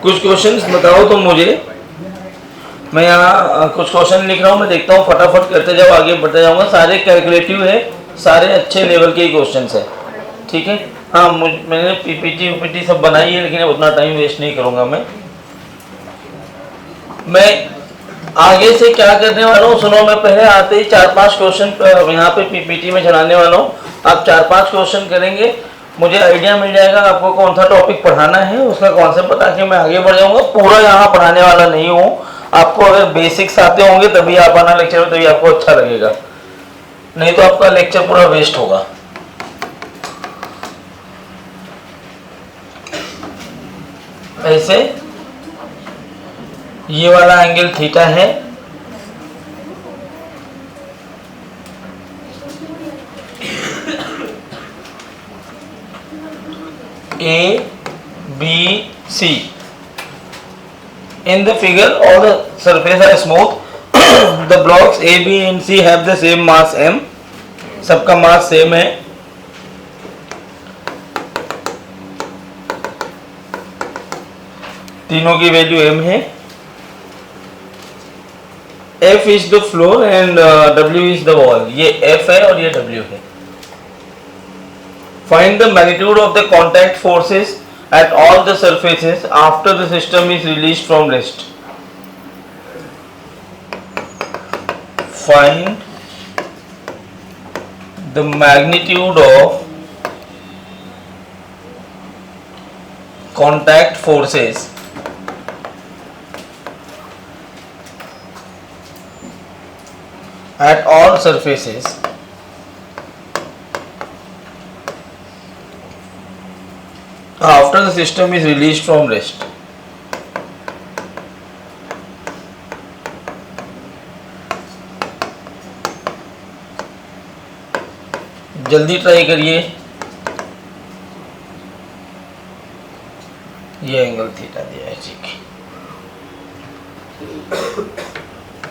कुछ क्वेश्चंस बताओ तो मुझे। मैं यहाँ कुछ क्वेश्चन लिख रहा हूँ, मैं देखता हूँ, फटाफट करते जाओ, आगे बढ़ते जाऊँगा। सारे कैलकुलेटिव है, सारे अच्छे लेवल के ही क्वेश्चंस है, ठीक है। हाँ, मैंने पीपीटी वीपीटी सब बनाई है, लेकिन उतना टाइम वेस्ट नहीं करूँगा मैं आगे से क्या करने वाला हूँ सुनो। मैं पहले आते ही 4-5 क्वेश्चन यहाँ पे पीपीटी में चलाने वाला हूँ। आप 4-5 क्वेश्चन करेंगे, मुझे आइडिया मिल जाएगा आपको कौन सा टॉपिक पढ़ाना है, उसका कॉन्सेप्ट बता के मैं आगे बढ़ जाऊँगा। पूरा यहाँ पढ़ाने वाला नहीं हूँ, आपको अगर बेसिक्स आते होंगे तभी आप आना लेक्चर में, तभी आपको अच्छा लगेगा, नहीं तो आपका लेक्चर पूरा वेस्ट होगा। ऐसे ये वाला एंगल थीटा है, A, B, C. In the figure, all the surfaces are smooth. The blocks A, B and C have the same mass m. सबका मास सेम है। तीनों की वैल्यू m है। F is the floor and W is the wall. ये F है और ये W है। Find the magnitude of the contact forces at all the surfaces after the system is released from rest. Find the magnitude of contact forces at all surfaces after the system is released from rest. जल्दी try करिए। ये angle theta दिया है, ठीक है।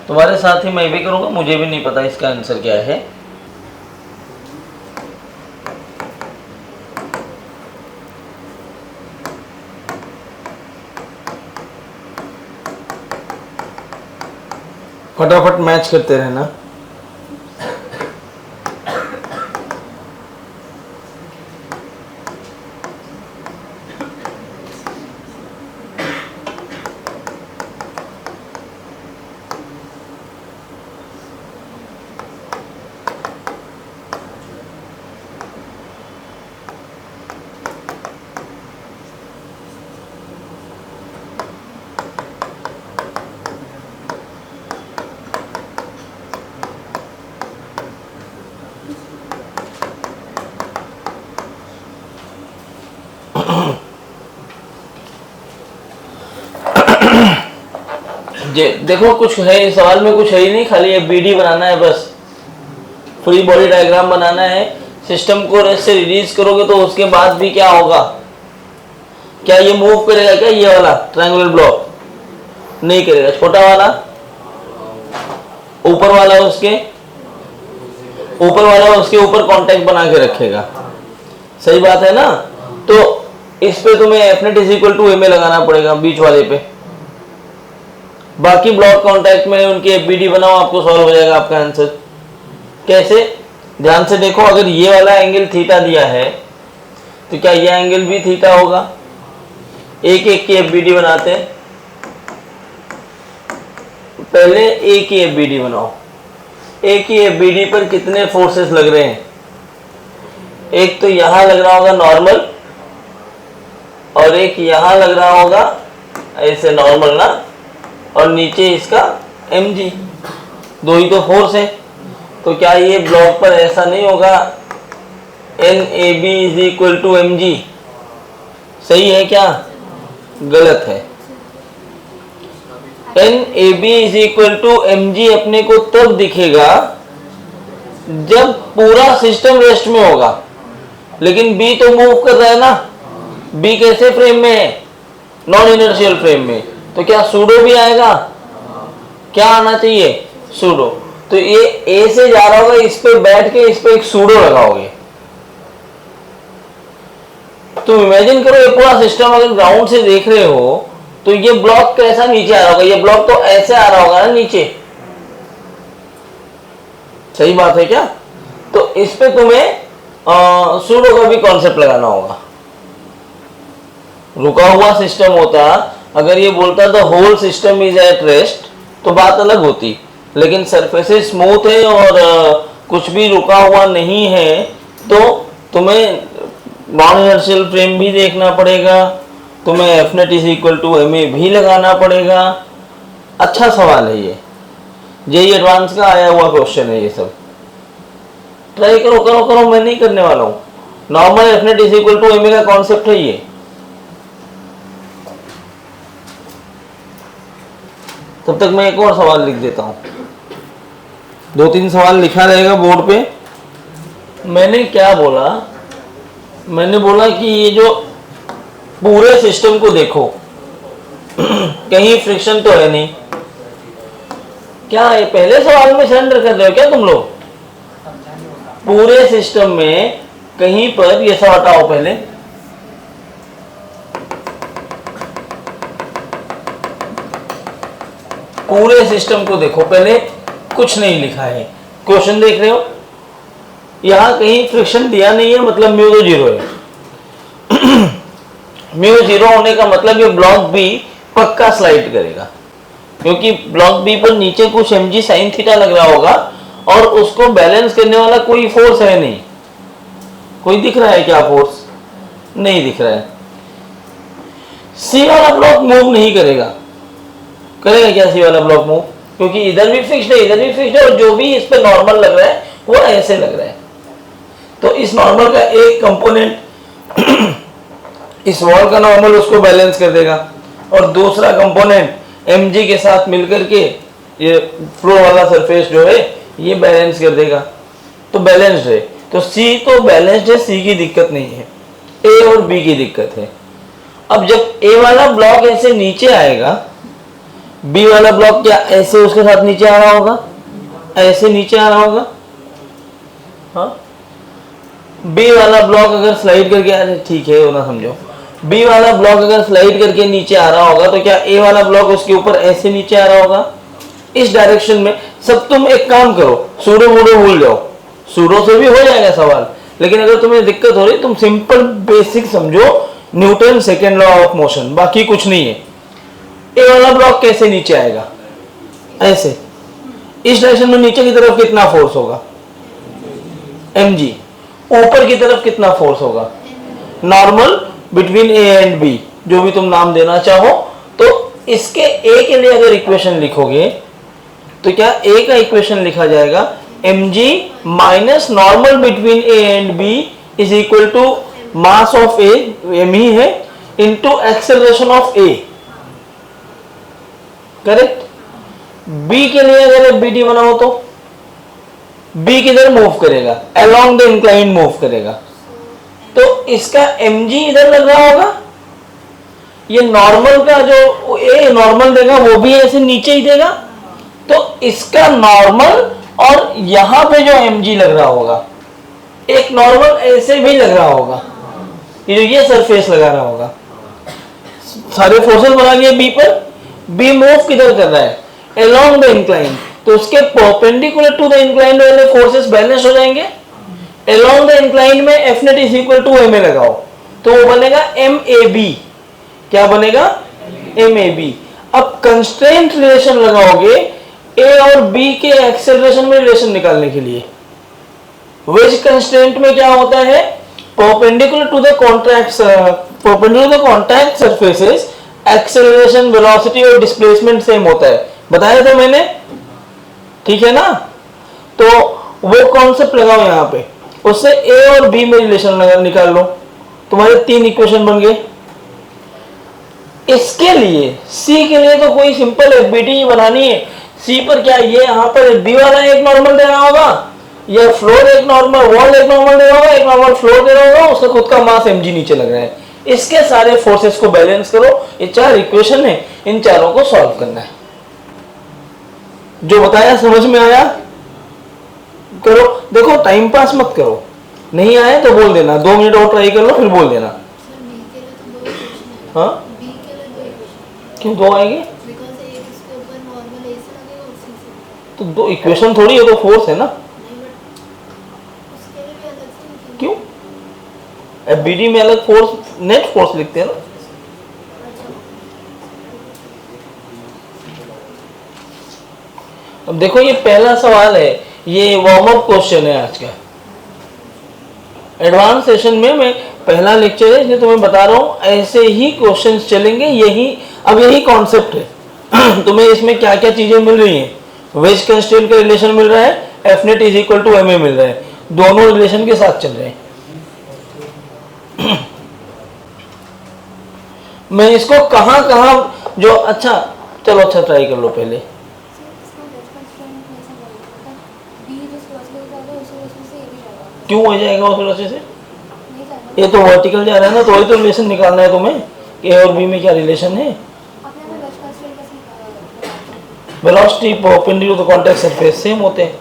तुम्हारे साथ ही मैं भी करूंगा, मुझे भी नहीं पता इसका आंसर क्या है। फटाफट मैच करते रहना। देखो कुछ है इस सवाल में, कुछ है ही नहीं, खाली एक बीडी बनाना है बस, फ्री बॉडी डायग्राम बनाना है। सिस्टम को रेस्ट से रिलीज करोगे तो उसके बाद भी क्या होगा, क्या ये मूव करेगा क्या? ये वाला ट्रायंगुलर ब्लॉक नहीं करेगा, छोटा वाला ऊपर वाला उसके ऊपर कांटेक्ट बना के रखेगा, सही बात है ना। तो इस पे तुम्हें F net is equal to M a लगाना पड़ेगा बीच वाले पे, बाकी ब्लॉक कांटेक्ट में उनकी एफबीडी बनाओ, आपको सॉल्व हो जाएगा आपका आंसर। कैसे? ध्यान से देखो, अगर ये वाला एंगल थीटा दिया है तो क्या ये एंगल भी थीटा होगा? एक एक की एफबीडी बनाते हैं, पहले एक ही एफबीडी बनाओ। एक ही एफबीडी पर कितने फोर्सेस लग रहे हैं? एक तो यहां लग रहा होगा नॉर्मल, और एक यहां लग रहा होगा ऐसे नॉर्मल ना, और नीचे इसका mg, दो ही तो फोर्स है। तो क्या ये ब्लॉक पर ऐसा नहीं होगा NAB is equal to mg? सही है क्या? गलत है। NAB is equal to mg अपने को तब दिखेगा जब पूरा सिस्टम रेस्ट में होगा, लेकिन B तो मूव कर रहा है ना। B कैसे फ्रेम में है? नॉन इनर्शियल फ्रेम में। तो क्या सूडो भी आएगा? क्या आना चाहिए? सूडो। तो ये ए से जा रहा होगा, इस पे बैठ के इस पे एक सूडो लगाओगे। तो इमेजिन करो ये पूरा सिस्टम अगर ग्राउंड से देख रहे हो तो ये ब्लॉक कैसा नीचे आ रहा होगा, ये ब्लॉक तो ऐसे आ रहा होगा ना नीचे, सही बात है क्या? तो इस पे तुम्हें सूडो का भी कॉन्सेप्ट लगाना होगा। रुका हुआ सिस्टम होता, अगर ये बोलता the whole system is at rest तो बात अलग होती, लेकिन सरफेसेस स्मूथ है और कुछ भी रुका हुआ नहीं है, तो तुम्हें नॉन इनर्शियल फ्रेम भी देखना पड़ेगा, तुम्हें F net is equal to M A भी लगाना पड़ेगा। अच्छा सवाल है ये, जेईई एडवांस का आया हुआ क्वेश्चन है ये सब। ट्राई करो करो करो, मैं नहीं करने वाला हूँ। Normal F net is equal to M A का कॉन्सेप्ट है ये। तब तक मैं एक और सवाल लिख देता हूं, 2-3 सवाल लिखा रहेगा बोर्ड पे। मैंने क्या बोला, मैंने बोला कि ये जो पूरे सिस्टम को देखो कहीं फ्रिक्शन तो है नहीं। क्या ये पहले सवाल में सरेंडर कर रहे हो क्या तुम लोग? पूरे सिस्टम में कहीं पर, ये सब हटाओ पहले, पूरे सिस्टम को देखो पहले, कुछ नहीं लिखा है। क्वेश्चन देख रहे हो, यहां कहीं फ्रिक्शन दिया नहीं है, मतलब म्यू तो 0 है। म्यू 0 होने का मतलब ये ब्लॉक बी पक्का स्लाइड करेगा, क्योंकि ब्लॉक बी पर नीचे कुछ mg sin थीटा लग रहा होगा और उसको बैलेंस करने वाला कोई फोर्स है नहीं। कोई दिख रहा है क्या फोर्स? नहीं दिख रहा है। सी वाला ब्लॉक मूव नहीं करेगा। करेगा क्या सी वाला ब्लॉक मूव? क्योंकि इधर भी फिक्स्ड है, इधर भी फिक्स्ड है, और जो भी इस पे नॉर्मल लग रहा है वो ऐसे लग रहा है। तो इस नॉर्मल का एक कंपोनेंट इस वॉल का नॉर्मल उसको बैलेंस कर देगा, और दूसरा कंपोनेंट mg के साथ मिलकर के ये फ्लो वाला सरफेस जो है ये बैलेंस कर देगा। तो बैलेंस्ड है, तो C तो बैलेंस्ड है, C की दिक्कत नहीं है, A और B की दिक्कत है। अब जब A वाला ब्लॉक ऐसे नीचे आएगा, B वाला ब्लॉक क्या ऐसे उसके साथ नीचे आ रहा होगा, ऐसे नीचे आ रहा होगा। हाँ, B वाला ब्लॉक अगर स्लाइड करके, अरे ठीक है वो ना समझो, B वाला ब्लॉक अगर स्लाइड करके नीचे आ रहा होगा तो क्या A वाला ब्लॉक उसके ऊपर ऐसे नीचे आ रहा होगा, इस डायरेक्शन में। सब तुम एक काम करो, सूडो वूडो भूल जाओ, सूडो से भी हो जाएगा सवाल, लेकिन अगर तुम्हें दिक्कत हो रही तुम सिंपल बेसिक समझो, Newton second law of motion, बाकी कुछ नहीं है। ए वाला ब्लॉक कैसे नीचे आएगा, ऐसे, इस डायरेक्शन में नीचे की तरफ कितना फोर्स होगा, mg, ऊपर की तरफ कितना फोर्स होगा, normal between A and B, जो भी तुम नाम देना चाहो। तो इसके ए के लिए अगर इक्वेशन लिखोगे तो क्या ए का इक्वेशन लिखा जाएगा, mg minus normal between A and B is equal to mass of A, m ही है, into acceleration of A. Correct. B के लिए अगर BD बनाओ तो बी किधर मूव करेगा, अलोंग द इंक्लाइन मूव करेगा, तो इसका mg इधर लग रहा होगा, ये नॉर्मल का जो ए नॉर्मल देगा वो भी ऐसे नीचे ही देगा, तो इसका नॉर्मल और यहां पे जो mg लग रहा होगा, एक नॉर्मल ऐसे भी लग रहा होगा, ये जो ये सरफेस लगा रहा होगा। सारे फोर्सेस बना लिए बी पर, बी मूव किधर कर रहा है, अलोंग द इंक्लाइन, तो उसके परपेंडिकुलर टू द इंक्लाइन वाले फोर्सेस बैलेंस हो जाएंगे। अलोंग द इंक्लाइन में F net is equal to M A लगाओ, तो वो बनेगा MAB। क्या बनेगा, MAB। अब कंस्ट्रेंट रिलेशन लगाओगे ए और बी के एक्सेलरेशन में रिलेशन निकालने के लिए। वेज कंस्ट्रेंट में क्या होता है, perpendicular to the contact surfaces acceleration, velocity और डिस्प्लेसमेंट सेम होता है, बताया था मैंने, ठीक है ना। तो वो कॉन्सेप्ट लगाओ यहां पे, उससे ए और बी में रिलेशन निकाल लो, तुम्हारे 3 इक्वेशन बन गए। इसके लिए सी के लिए तो कोई सिंपल FBD बनानी है। सी पर क्या, ये यहां पर बी वाला एक नॉर्मल दे रहा होगा, या फ्लोर एक नॉर्मल, वॉल एक नॉर्मल दे रहा होगा, एक नॉर्मल फ्लोर दे रहा होगा, उसका खुद का मास mg नीचे लग रहा है। इसके सारे फोर्सेस को बैलेंस करो, ये 4 इक्वेशन है, इन चारों को सॉल्व करना है। जो बताया समझ में आया, करो। देखो टाइम पास मत करो, नहीं आए तो बोल देना, 2 मिनट और ट्राई कर लो फिर बोल देना। हाँ क्यों दो आएंगे? बिकॉज़ एक इसके ऊपर नॉर्मल ए से लगेगा उसी से। तो दो इक्वेशन थोड़ी है, तो फोर्स है ना। नहीं बट उसके लिए भी अलग से लिखेंगे। क्यों? एफबीडी में अलग फोर्स, नेट फोर्स लिखते हैं ना। अच्छा अब देखो ये पहला सवाल है, ये वार्म अप क्वेश्चन है आज का। एडवांस सेशन में मैं पहला लेक्चर है इसलिए तुम्हें बता रहा हूँ, ऐसे ही क्वेश्चंस चलेंगे, यही कॉन्सेप्ट है। तुम्हें इसमें क्या क्या चीजें मिल रही हैं, वेज कंस्ट्रेंट का रिलेशन मिल रहा है, F net is equal to M a मिल रहा है, दोनों रिलेशन के साथ चल रहे हैं। मैं इसको कहाँ कहाँ जो अच्छा चलो अच्छा ट्राई कर लो पहले। इसका वेज कंस्ट्रेंट में ऐसा बोलते हैं बी जिस क्रॉस में जाएगा उसी वजह से ए भी जाएगा। क्यों हो जाएगा उस वजह से? नहीं जाएगा। ये तो वर्टिकल जा रहा है ना, तो वही तो रिलेशन निकालना है तुम्हें कि ए और बी में क्या रिलेशन है। आपने हमें वेज कंस्ट्रेंट कैसे निकाला? Velocity perpendicular to contact surface same होते हैं।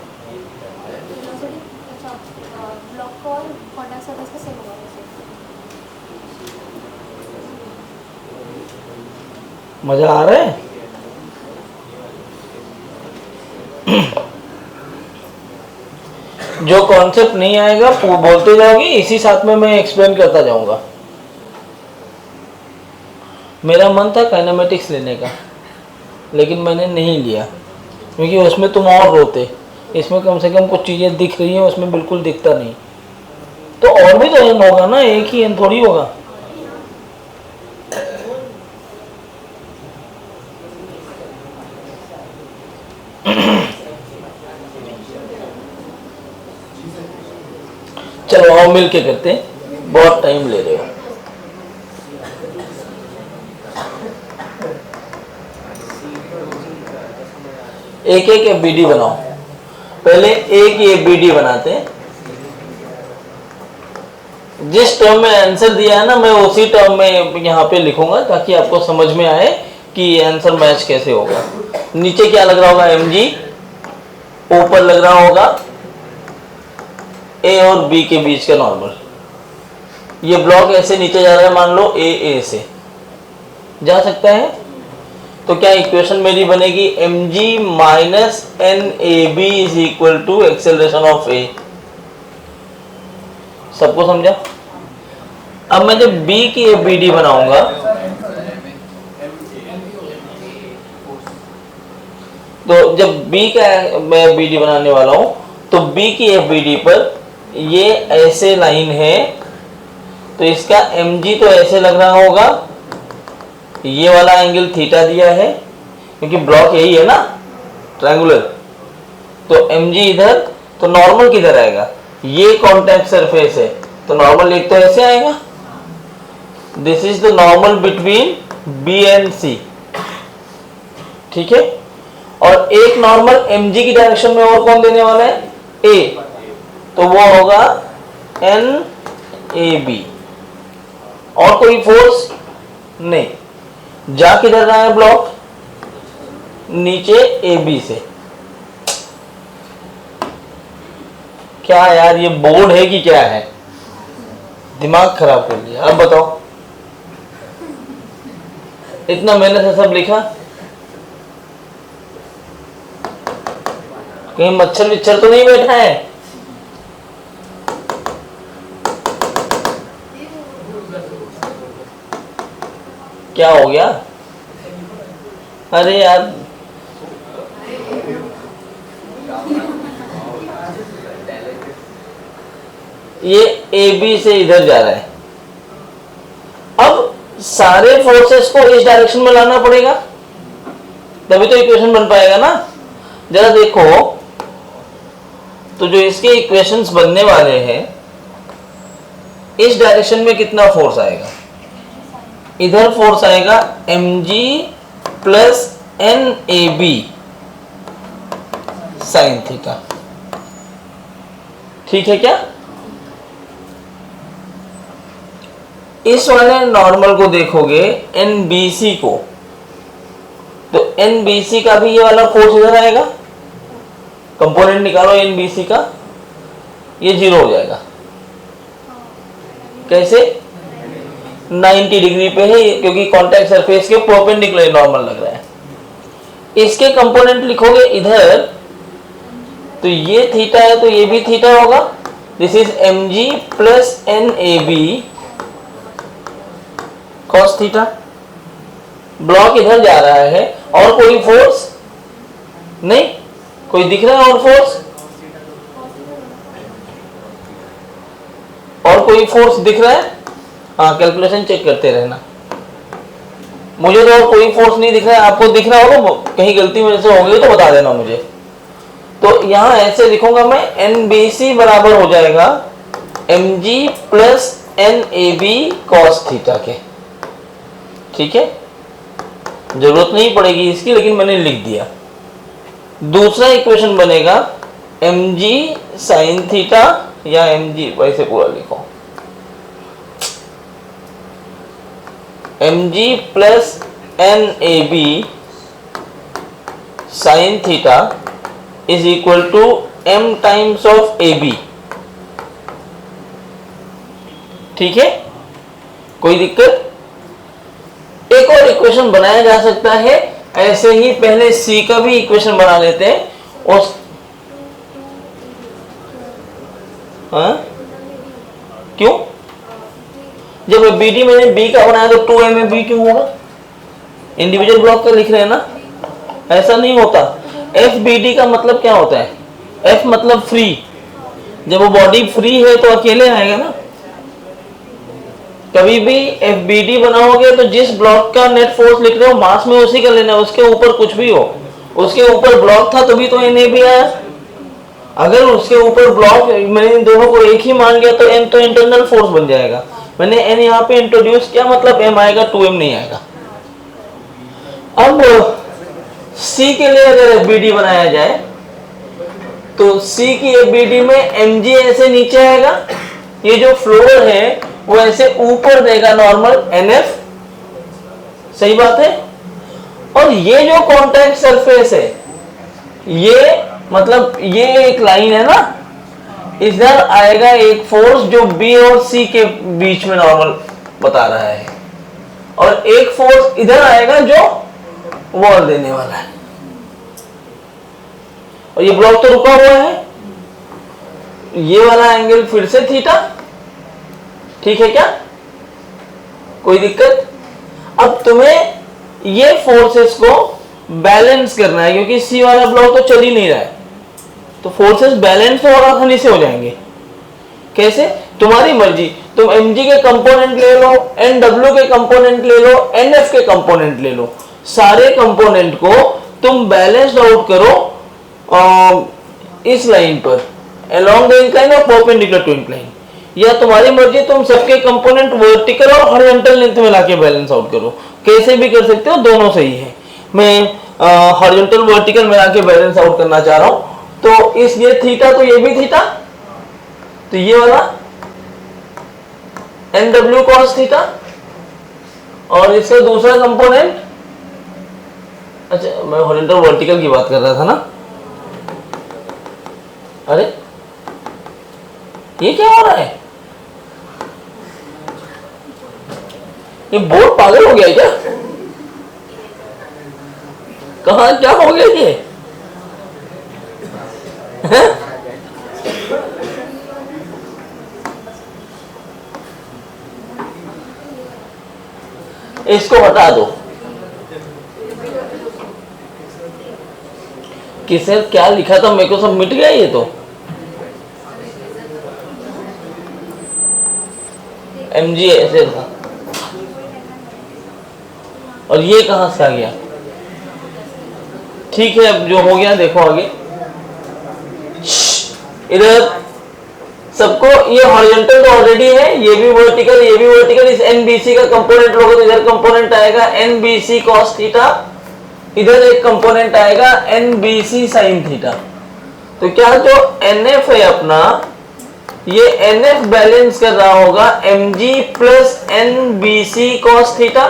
वेलोसिटी अच्छा ब्लॉक और कॉन्टैक्ट सरफेस का सेम होगा वैसे। मजा आ रहा है? जो कॉन्सेप्ट नहीं आएगा वो बोलते जाओगे, इसी साथ में मैं एक्सप्लेन करता जाऊंगा। मेरा मन था काइनेमेटिक्स लेने का, लेकिन मैंने नहीं लिया क्योंकि उसमें तुम और रोते। इसमें कम से कम कुछ चीज़ें दिख रही हैं, उसमें बिल्कुल दिखता नहीं। तो और भी तो एन होगा ना, एक ही एन थोड़ी होगा। चलो आओ मिल के करते हैं, बहुत टाइम ले रहे हो। एक एक एफबीडी बनाओ। पहले एक ही एफबीडी बनाते हैं। जिस टर्म में आंसर दिया है ना, मैं उसी टर्म में यहाँ पे लिखूंगा ताकि आपको समझ में आए कि आंसर मैच कैसे होगा। नीचे क्या लग रहा होगा? mg, ऊपर लग रहा होगा ए और बी के बीच का नॉर्मल। ये ब्लॉक ऐसे नीचे जा रहा है, मान लो ए से जा सकता है, तो क्या इक्वेशन मेरी बनेगी? mg minus N A B is equal to acceleration of A. सबको समझा? अब मैं जब b की एफबीडी बनाऊंगा तो जब b का मैं एफबीडी बनाने वाला हूं तो b की एफबीडी पर ये ऐसे लाइन है, तो इसका mg तो ऐसे लग रहा होगा, ये वाला एंगल थीटा दिया है क्योंकि ब्लॉक यही है ना ट्रायंगुलर, तो mg इधर, तो नॉर्मल किधर आएगा? ये कॉन्टैक्ट सरफेस है तो नॉर्मल एक तो ऐसे आएगा, this is the normal between b and c, ठीक है। और एक नॉर्मल mg की डायरेक्शन में और कौन देने वाला है? a, तो वो होगा एन ए बी। और कोई फोर्स नहीं, जा किधर रहा है ब्लॉक? नीचे ए बी से। क्या यार ये बोर्ड है कि क्या है? दिमाग खराब कर दिया। अब बताओ, इतना मेहनत से सब लिखा, कहीं मच्छर विच्छर तो नहीं बैठा है? क्या हो गया? अरे यार ये ए बी से इधर जा रहा है, अब सारे फोर्सेस को इस डायरेक्शन में लाना पड़ेगा तभी तो इक्वेशन बन पाएगा ना। जरा देखो तो जो इसके इक्वेशंस बनने वाले हैं, इस डायरेक्शन में कितना फोर्स आएगा? इधर फोर्स आएगा mg plus N A B sine theta, ठीक है क्या? इस वाले नॉर्मल को देखोगे NBC को, तो NBC का भी ये वाला फोर्स इधर आएगा, कंपोनेंट निकालो NBC का, ये जीरो हो जाएगा। कैसे? 90 डिग्री पे है क्योंकि कॉन्टैक्ट सरफेस के परपेंडिकुलर नॉर्मल लग रहा है। इसके कंपोनेंट लिखोगे इधर, तो ये थीटा है तो ये भी थीटा होगा। This is mg plus NAB cos theta. Block इधर जा रहा है और कोई फोर्स नहीं, कोई दिख रहा है और फोर्स, और कोई फोर्स दिख रहा है? हाँ, कैलकुलेशन चेक करते रहना। मुझे तो और कोई फोर्स नहीं दिख रहा है, आपको दिख रहा होगा, कहीं गलती मेरे से हो गई तो बता देना मुझे। तो यहां ऐसे लिखूंगा मैं, NBC बराबर हो जाएगा mg plus NAB cos theta के। ठीक है, जरूरत नहीं पड़ेगी इसकी, लेकिन मैंने लिख दिया। दूसरा इक्वेशन बनेगा mg sin थीटा, या mg वैसे पूरा लिखो, mg plus NAB sin theta is equal to m times of AB। ठीक है, कोई दिक्कत? एक और इक्वेशन बनाया जा सकता है ऐसे ही, पहले C का भी इक्वेशन बना लेते हैं। उस क्यों? जब BD मैंने B का बनाया तो 2MAB क्यों होगा? इंडिविजुअल ब्लॉक का लिख रहे हैं ना, ऐसा नहीं होता। FBD का मतलब क्या होता है? F मतलब फ्री। जब वो बॉडी फ्री है तो अकेले आएगा ना। कभी भी FBD बनाओगे तो जिस ब्लॉक का नेट फोर्स लिख रहे हो मास में उसी का लेना, उसके ऊपर कुछ भी हो। उसके ऊपर ब्लॉक था तभी तो NAB आया। अगर उसके ऊपर ब्लॉक, मैंने इन दोनों को एक ही मान लिया तो N तो इंटरनल फोर्स बन जाएगा। मैंने N यहाँ पे इंट्रोड्यूस किया, मतलब M आएगा, 2M नहीं आएगा। अब C के लिए अगर FBD बनाया जाए तो C की FBD में mg ऐसे नीचे आएगा, ये जो फ्लोर है वो ऐसे ऊपर देगा नॉर्मल NF, सही बात है। और ये जो कॉन्टैक्ट सरफेस है, ये मतलब ये एक लाइन है ना, इधर आएगा एक फोर्स जो B और C के बीच में नॉर्मल बता रहा है, और एक फोर्स इधर आएगा जो वॉल देने वाला है। और ये ब्लॉक तो रुका हुआ है, ये वाला एंगल फिर से थीटा। ठीक है क्या? कोई दिक्कत? अब तुम्हें ये फोर्सेस को बैलेंस करना है, क्योंकि सी वाला ब्लॉक तो चल ही नहीं रहा है, तो फोर्सेस बैलेंस तो और आसानी से हो जाएंगे। कैसे? तुम्हारी मर्जी, तुम mg के कंपोनेंट ले लो, nw के कंपोनेंट ले लो, nf के कंपोनेंट ले लो, सारे कंपोनेंट को तुम बैलेंस्ड आउट करो इस लाइन पर, along the incline और perpendicular to incline, या तुम्हारी मर्जी, तुम सबके कंपोनेंट वर्टिकल और हॉरिजॉन्टल लेंथ में लाके बैलेंस आउट करो। कैसे भी कर सकते हो, दोनों सही है। मैं हॉरिजॉन्टल वर्टिकल में लाके बैलेंस आउट करना चाह रहा हूं, तो इस ये थीटा तो ये भी थीटा, तो ये वाला NW cos थीटा, और इसका दूसरा कंपोनेंट, अच्छा मैं हॉरिजॉन्टल वर्टिकल की बात कर रहा था ना। अरे ये क्या हो रहा है? ये बोर्ड पागल हो गया है क्या? कहा क्या हो गया ये? इसको हटा दो। किसे क्या लिखा था मेरे को सब मिट गया ये तो। mg ऐसे था, और ये कहां से आ गया? ठीक है, अब जो हो गया देखो आगे। इधर सबको, ये हॉरिजॉन्टल तो ऑलरेडी है, ये भी वर्टिकल, ये भी वर्टिकल। इस NBC का कंपोनेंट लोगे तो इधर कंपोनेंट आएगा NBC cos थीटा, इधर एक कंपोनेंट आएगा NBC sin थीटा। तो क्या जो NF है अपना, ये NF बैलेंस कर रहा होगा mg plus NBC cos theta,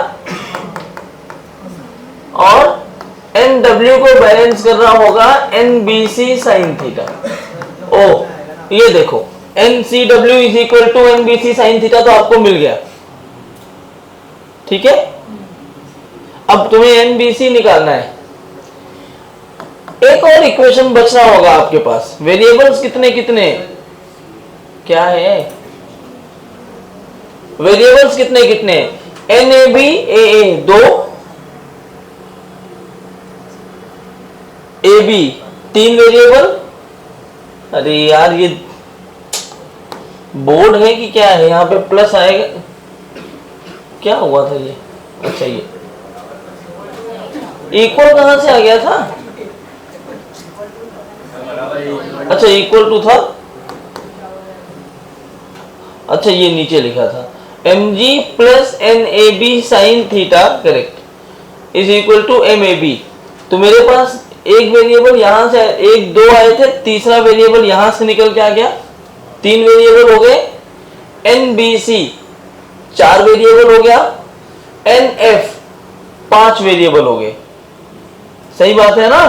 और NW को बैलेंस कर रहा होगा NBC sin थीटा। ओ ये देखो, NCW is equal to NBC sin theta, तो आपको मिल गया। ठीक है। अब तुम्हें एनबीसी निकालना है। एक और इक्वेशन बचना होगा आपके पास। वेरिएबल्स कितने कितने क्या है, वेरिएबल्स कितने कितने, N A B A 2, A B 3 variable. अरे यार ये बोर्ड है कि क्या है, यहाँ पे प्लस आएगा, क्या हुआ था ये, अच्छा ये इक्वल कहां से आ गया था, अच्छा इक्वल टू था, अच्छा ये नीचे लिखा था M G plus N A B sine theta correct is equal to M A B. तो मेरे पास एक वेरिएबल यहां से, एक दो आए थे, तीसरा वेरिएबल यहां से निकल के आ गया, 3 वेरिएबल हो गए, एन बी सी 4 वेरिएबल हो गया, एन एफ 5 वेरिएबल हो गए, सही बात है ना।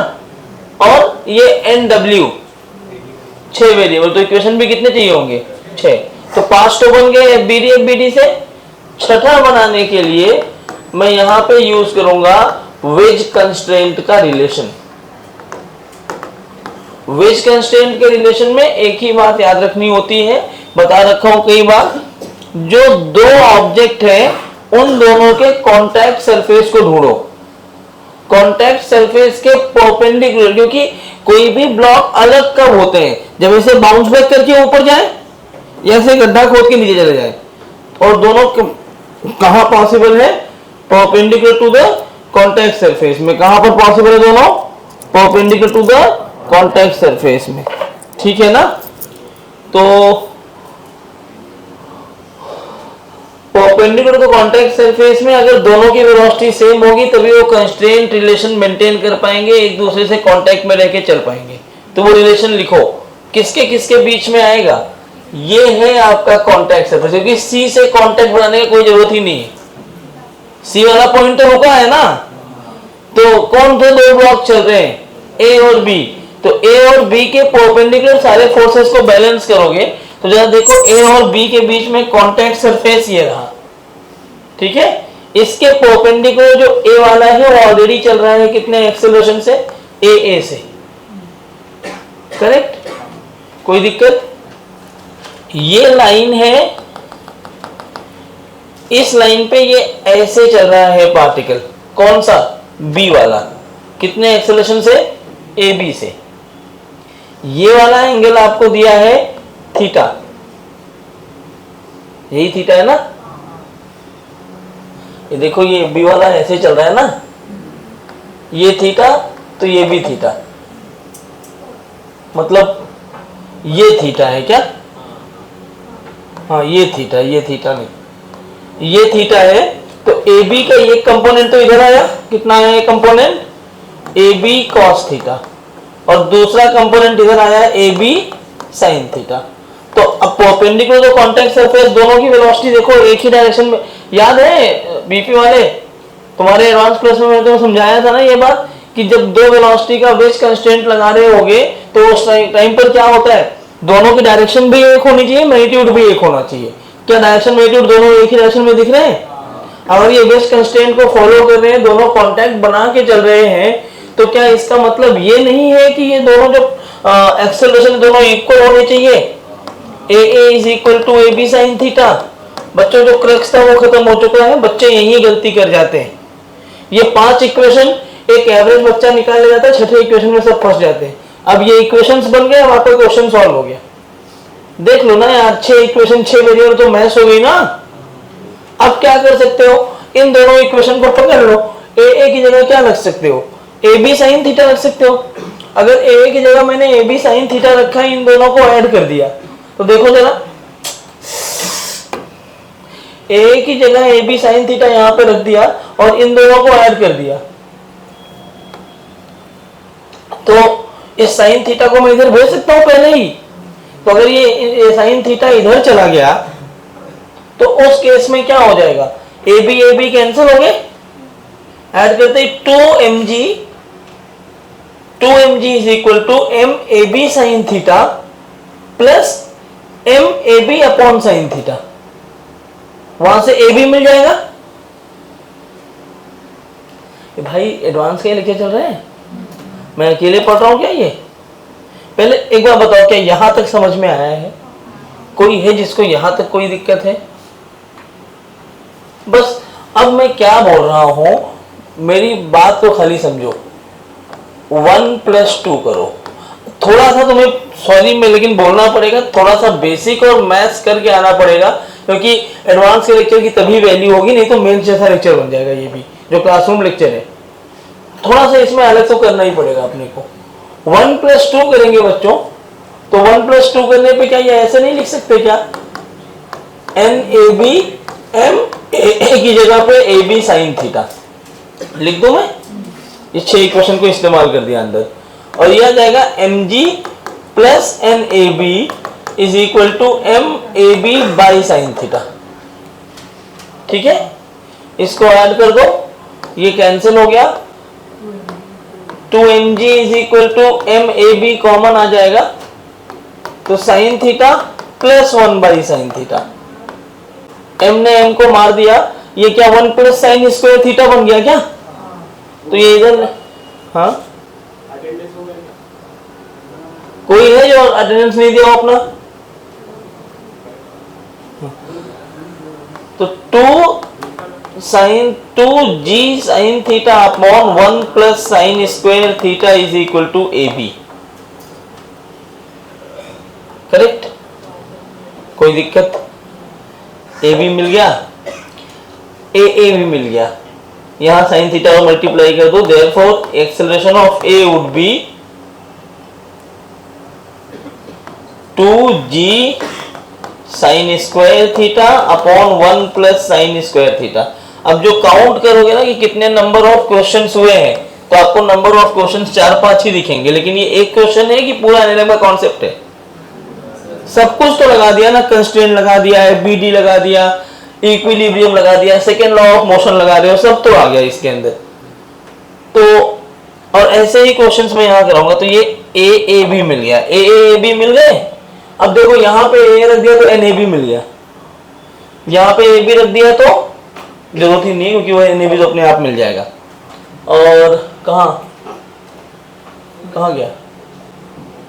और ये एन डब्ल्यू 6 वेरिएबल, तो इक्वेशन भी कितने चाहिए होंगे 6, तो 5 तो बन गए एफ बी डी से। छठा बनाने के लिए मैं यहां पे यूज करूंगा वेज कंस्ट्रेंट का रिलेशन। वेज कंस्ट्रेंट के रिलेशन में एक ही बात याद रखनी होती है, बता रखा हूं कई बार, जो दो ऑब्जेक्ट है उन दोनों के कॉन्टैक्ट सरफेस को ढूंढो, कॉन्टैक्ट सरफेस के परपेंडिकुलर, क्योंकि कोई भी ब्लॉक अलग कब होते हैं, जब ऐसे बाउंस बैक करके ऊपर जाए या ऐसे गड्ढा खोद के नीचे चले जाए, और दोनों कहां पॉसिबल है, perpendicular to the contact surface में। कहां पर पॉसिबल है दोनों, perpendicular to the contact surface में, ठीक है ना। तो परपेंडिकुलर टू कॉन्टैक्ट सरफेस में अगर दोनों की वेलोसिटी सेम होगी तभी वो कंस्ट्रेंट रिलेशन मेंटेन कर पाएंगे, एक दूसरे से कांटेक्ट में रहकर चल पाएंगे। तो वो रिलेशन लिखो, किसके किसके बीच में आएगा, ये है आपका कांटेक्ट सरफेस, क्योंकि सी से कांटेक्ट बनाने की कोई जरूरत ही नहीं है, सी वाला पॉइंट तो रुका है ना। तो कौन से दो ब्लॉक चल रहे हैं, ए और बी, तो ए और बी के परपेंडिकुलर सारे फोर्सेस को बैलेंस करोगे तो जरा देखो ए और बी के बीच में कांटेक्ट सरफेस ये रहा, ठीक है। इसके परपेंडिकुलर जो ए वाला है वो ऑलरेडी चल रहा है कितने एक्सेलरेशन से, ए से, करेक्ट, कोई दिक्कत। ये लाइन है, इस लाइन पे ये ऐसे चल रहा है पार्टिकल, कौन सा, बी वाला, कितने एक्सेलरेशन से, ए बी से। ये वाला एंगल आपको दिया है थीटा, यही थीटा है ना, ये देखो ये बी वाला ऐसे चल रहा है ना, ये थीटा, तो ये भी थीटा, मतलब ये थीटा है क्या, हाँ ये थीटा, ये थीटा नहीं, ये थीटा है। तो ए बी का ये कंपोनेंट तो इधर आया, कितना आया ये component, A B cos theta, और दूसरा कंपोनेंट इधर आया ए बी साइन थीटा। तो अब परपेंडिकुलर तो कांटेक्ट सरफेस, दोनों की वेलोसिटी देखो एक ही डायरेक्शन में। याद है बीपी वाले, तुम्हारे एडवांस क्लास में मैंने तुम्हें समझाया था ना ये बात, कि जब दो वेलोसिटी का वेज कंस्ट्रेंट लगा रहे होगे तो उस टाइम पर क्या होता है, दोनों की डायरेक्शन भी एक होनी चाहिए, मैग्नीट्यूड भी एक होना चाहिए। क्या डायरेक्शन मैग्नीट्यूड दोनों एक ही डायरेक्शन में दिख रहे हैं, अगर ये वेज कंस्ट्रेंट को फॉलो कर रहे हैं, दोनों कॉन्टैक्ट बना के चल रहे हैं, तो क्या इसका मतलब ये नहीं है कि ये दोनों जो एक्सेलरेशन दोनों इक्वल होने चाहिए, A is equal to A B sine theta. बच्चों जो क्रक्स था वो खत्म हो चुका है, बच्चे यही गलती कर जाते हैं। ये 5 इक्वेशन एक एवरेज बच्चा निकाल ले जाता है, छठे इक्वेशन में सब फंस जाते हैं। अब ये इक्वेशंस बन गए, अब आपका क्वेश्चन सॉल्व हो गया। देख लो ना यार, 6 इक्वेशन 6 वेरिएबल तो मैच हो गई ना। अब क्या कर सकते हो, इन दोनों इक्वेशन को पकड़ लो, ए की जगह क्या रख सकते हो, ए बी साइन थीटा रख सकते हो। अगर ए की जगह मैंने ए बी साइन थीटा रखा है, इन दोनों को ऐड कर दिया, तो देखो जरा, ए की जगह ए बी साइन थीटा यहां पे रख दिया और इन दोनों को ऐड कर दिया, तो इस साइन थीटा को मैं इधर भेज सकता हूं पहले ही। तो अगर ये साइन थीटा इधर चला गया तो उस केस में क्या हो जाएगा, ए बी कैंसिल हो गए, ऐड करते ही 2mg is equal to M A B sine theta plus M A B upon sine theta. वहां से ए बी मिल जाएगा, भाई एडवांस के लेक्चर चल रहे हैं, मैं अकेले पढ़ रहा हूँ क्या? ये पहले एक बार बताओ, क्या यहाँ तक समझ में आया है? कोई है जिसको यहाँ तक कोई दिक्कत है? बस अब मैं क्या बोल रहा हूँ, मेरी बात को खाली समझो। 1+2 करो। थोड़ा सा तुम्हें, सॉरी मैं लेकिन बोलना पड़ेगा, थोड़ा सा बेसिक और मैथ्स करके आना पड़ेगा, क्योंकि एडवांस के लेक्चर की तभी वैल्यू होगी, नहीं तो मेंस जैसा लेक्चर बन जाएगा ये भी, जो क्लासरूम लेक्चर है। थोड़ा सा इसमें अलग तो करना ही पड़ेगा अपने को। 1+2 करेंगे बच्चों, तो 1+2 करने पे क्या ये ऐसे नहीं लिख सकते क्या? NAB MAA की जगह पे AB sin थीटा लिख दो। मैं इस 6 इक्वेशन को इस्तेमाल कर दिया अंदर, और यह आ जाएगा MG plus NAB is equal to MAB by sine theta. ठीक है, इसको ऐड कर दो, ये कैंसिल हो गया। 2mg is equal to MAB common आ जाएगा, तो sine theta plus 1 by sine theta. m ने m को मार दिया, ये क्या 1 प्लस साइन स्क्वायर थीटा बन गया क्या? तो ये इधर, हाँ कोई है जो अटेंडेंस नहीं दिया अपना? तो 2g sine theta upon 1 plus sine square theta is equal to AB। Correct? कोई दिक्कत? AB मिल गया, AA भी मिल गया। यहां साइन थीटा को मल्टीप्लाई कर दो, therefore acceleration of A would be 2g sign square theta upon 1 plus sine square theta. अब जो काउंट करोगे ना कि कितने नंबर ऑफ क्वेश्चंस हुए हैं, तो आपको नंबर ऑफ क्वेश्चंस 4-5 ही दिखेंगे, लेकिन ये एक क्वेश्चन है कि पूरा एनएलएम का कॉन्सेप्ट है। सब कुछ तो लगा दिया ना, कंस्ट्रेंट लगा दिया है, BD लगा दिया, इक्विलिब्रियम लगा दिया, सेकेंड लॉ ऑफ मोशन लगा रहे हो, सब तो आ गया इसके अंदर। तो और ऐसे ही क्वेश्चंस मैं यहाँ कराऊंगा। तो ये AA भी मिल गया, AA भी मिल गए। अब देखो यहाँ पे A रख दिया तो NAB मिल गया, यहाँ पे AB रख दिया तो जरूरत ही नहीं, क्योंकि वो NAB तो अपने आप मिल जाएगा। और कहाँ गया?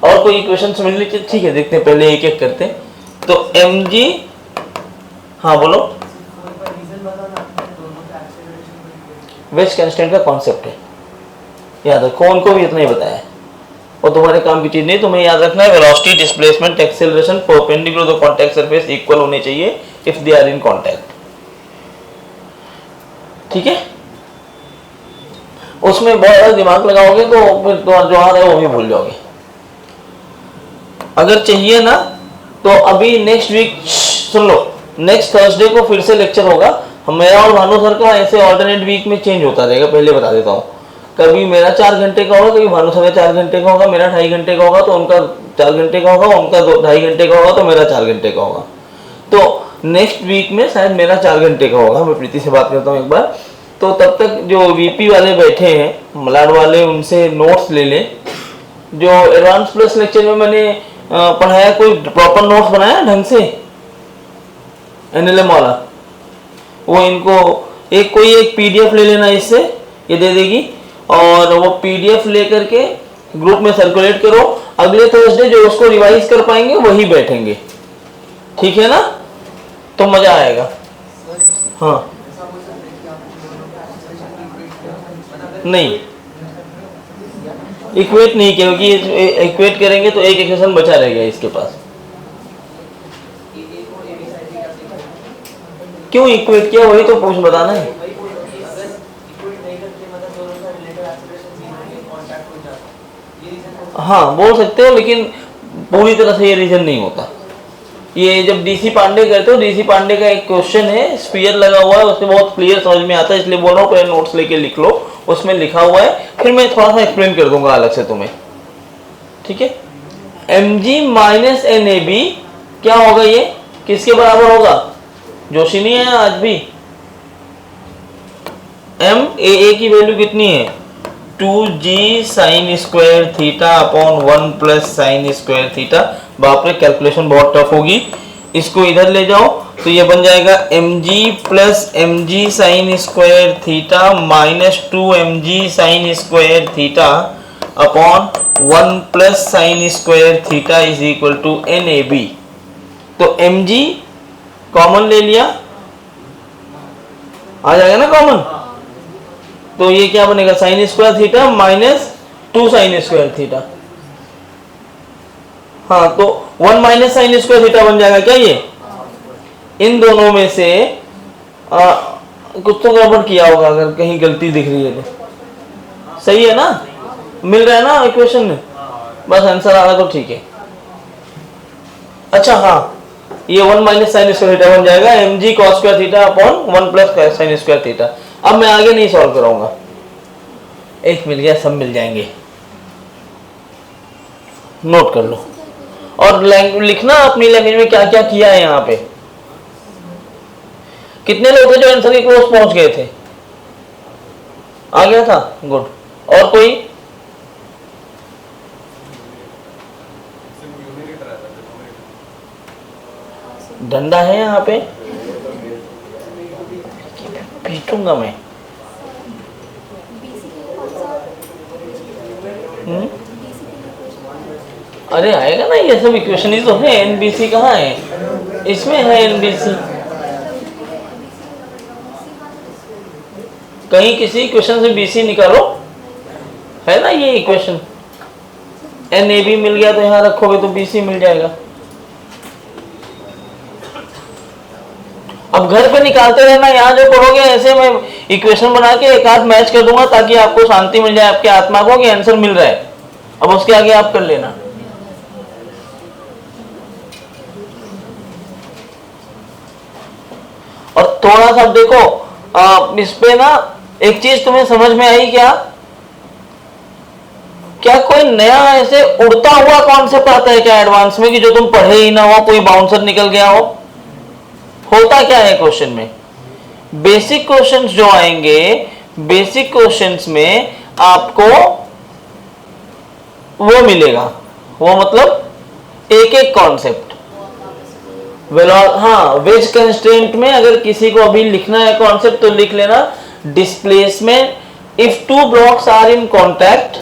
और कोई इक्वेशन मिल लीजिए? ठीक है, देखते हैं, पहले एक एक करते हैं। तो mg, हाँ बोलो। वेस्ट कंस्टेंट का कॉन्सेप्ट है, याद रखो, उनको भी इतना ही बताया है, और तुम्हारे काम की चीज नहीं, तुम्हें याद रखना है velocity, displacement, acceleration perpendicular to contact surface equal होने चाहिए if they are in contact. ठीक है, उसमें बहुत ज्यादा दिमाग लगाओगे तो फिर तुम्हारा जो आ रहा है वो भी भूल जाओगे। अगर चाहिए ना तो अभी नेक्स्ट वीक सुन लो, नेक्स्ट थर्सडे को फिर से लेक्चर होगा। मेरा और भानु सर का ऐसे ऑल्टरनेट वीक में चेंज होता रहेगा, पहले बता देता हूँ। कभी मेरा 4 घंटे का होगा, कभी भानु सर का 4 घंटे का होगा, मेरा 2.5 घंटे का होगा तो उनका 4 घंटे का होगा, उनका 2.5 घंटे का होगा तो मेरा 4 घंटे का होगा। तो नेक्स्ट वीक में शायद मेरा 4 घंटे का होगा। मैं प्रीति से बात करता हूँ एक बार, तो तब तक जो VP वाले बैठे हैं मलाड वाले, उनसे नोट्स ले लें। जो एडवांस प्लस लेक्चर में मैंने पढ़ाया, कोई प्रॉपर नोट्स बनाया ढंग से NLM वाला, वो इनको कोई एक PDF ले लेना, इससे ये दे देगी, और वो PDF ले करके ग्रुप में सर्कुलेट करो। अगले थर्सडे जो उसको रिवाइज कर पाएंगे वही बैठेंगे, ठीक है ना? तो मजा आएगा। हाँ नहीं, इक्वेट नहीं, क्योंकि इक्वेट करेंगे तो एक इक्वेशन बचा रहेगा इसके पास। क्यों इक्वेट किया, वही तो पूछ बताना है। हाँ बोल सकते हो, लेकिन पूरी तरह से ये रीजन नहीं होता। ये जब DC पांडे करते हो, DC पांडे का एक क्वेश्चन है, स्फीयर लगा हुआ है, उसमें बहुत क्लियर समझ में आता है, इसलिए बोल रहा हूँ पहले नोट्स लेके लिख लो, उसमें लिखा हुआ है, फिर मैं थोड़ा सा एक्सप्लेन कर दूंगा अलग से तुम्हें। ठीक है, mg माइनस NAB क्या होगा, ये किसके बराबर होगा? जोशी नहीं है आज भी। MAA की वैल्यू कितनी है? 2g sign square theta upon 1 plus sine square theta. बाप रे, कैलकुलेशन बहुत टफ होगी। इसको इधर ले जाओ, तो ये बन जाएगा mg plus mg sine square theta minus 2mg sine square theta upon 1 plus sine square theta is equal to NAB। तो mg कॉमन ले लिया, आ जाएगा ना कॉमन, तो ये क्या बनेगा sign square theta minus 2 sign square theta. हाँ तो 1 माइनस साइन स्क्वायर थीटा बन जाएगा क्या ये? इन दोनों में से कुछ तो गड़बड़ किया होगा, अगर कहीं गलती दिख रही है तो। सही है ना, मिल रहा है ना इक्वेशन में, बस आंसर आ रहा तो ठीक है। अच्छा हाँ, ये 1 माइनस साइन स्क्वायर थीटा बन जाएगा mg cos square theta upon 1 plus sine square theta. अब मैं आगे नहीं सॉल्व कराऊंगा, एक मिल गया, सब मिल जाएंगे, नोट कर लो और लिखना अपनी लैंग्वेज में क्या क्या किया है। यहाँ पे कितने लोग थे जो आंसर के क्लोज पहुंच गए थे? आ गया था, गुड। और कोई? डंडा है यहाँ पे, पीटूंगा मैं। अरे आएगा ना, ये सब इक्वेशन ही तो है। NBC कहाँ है? इसमें है NBC। कहीं किसी इक्वेशन से BC निकालो, है ना ये इक्वेशन। NAB मिल गया तो यहाँ रखोगे तो BC मिल जाएगा। अब घर पे निकालते रहना, यहाँ जो पढ़ोगे ऐसे मैं इक्वेशन बना के एक आध मैच कर दूंगा ताकि आपको शांति मिल जाए आपके आत्मा को कि आंसर मिल रहा है। अब उसके आगे आप कर लेना। और थोड़ा सा देखो इस पे ना एक चीज तुम्हें समझ में आई क्या? क्या कोई नया ऐसे उड़ता हुआ कॉन्सेप्ट आता है क्या एडवांस में कि जो तुम पढ़े ही ना हो, कोई बाउंसर निकल गया हो? होता क्या है क्वेश्चन में? बेसिक क्वेश्चंस जो आएंगे, बेसिक क्वेश्चंस में आपको वो मिलेगा, वो मतलब एक एक कॉन्सेप्ट। हाँ, वेज कंस्ट्रेंट में अगर किसी को अभी लिखना है कॉन्सेप्ट तो लिख लेना, displacement if two blocks are in contact,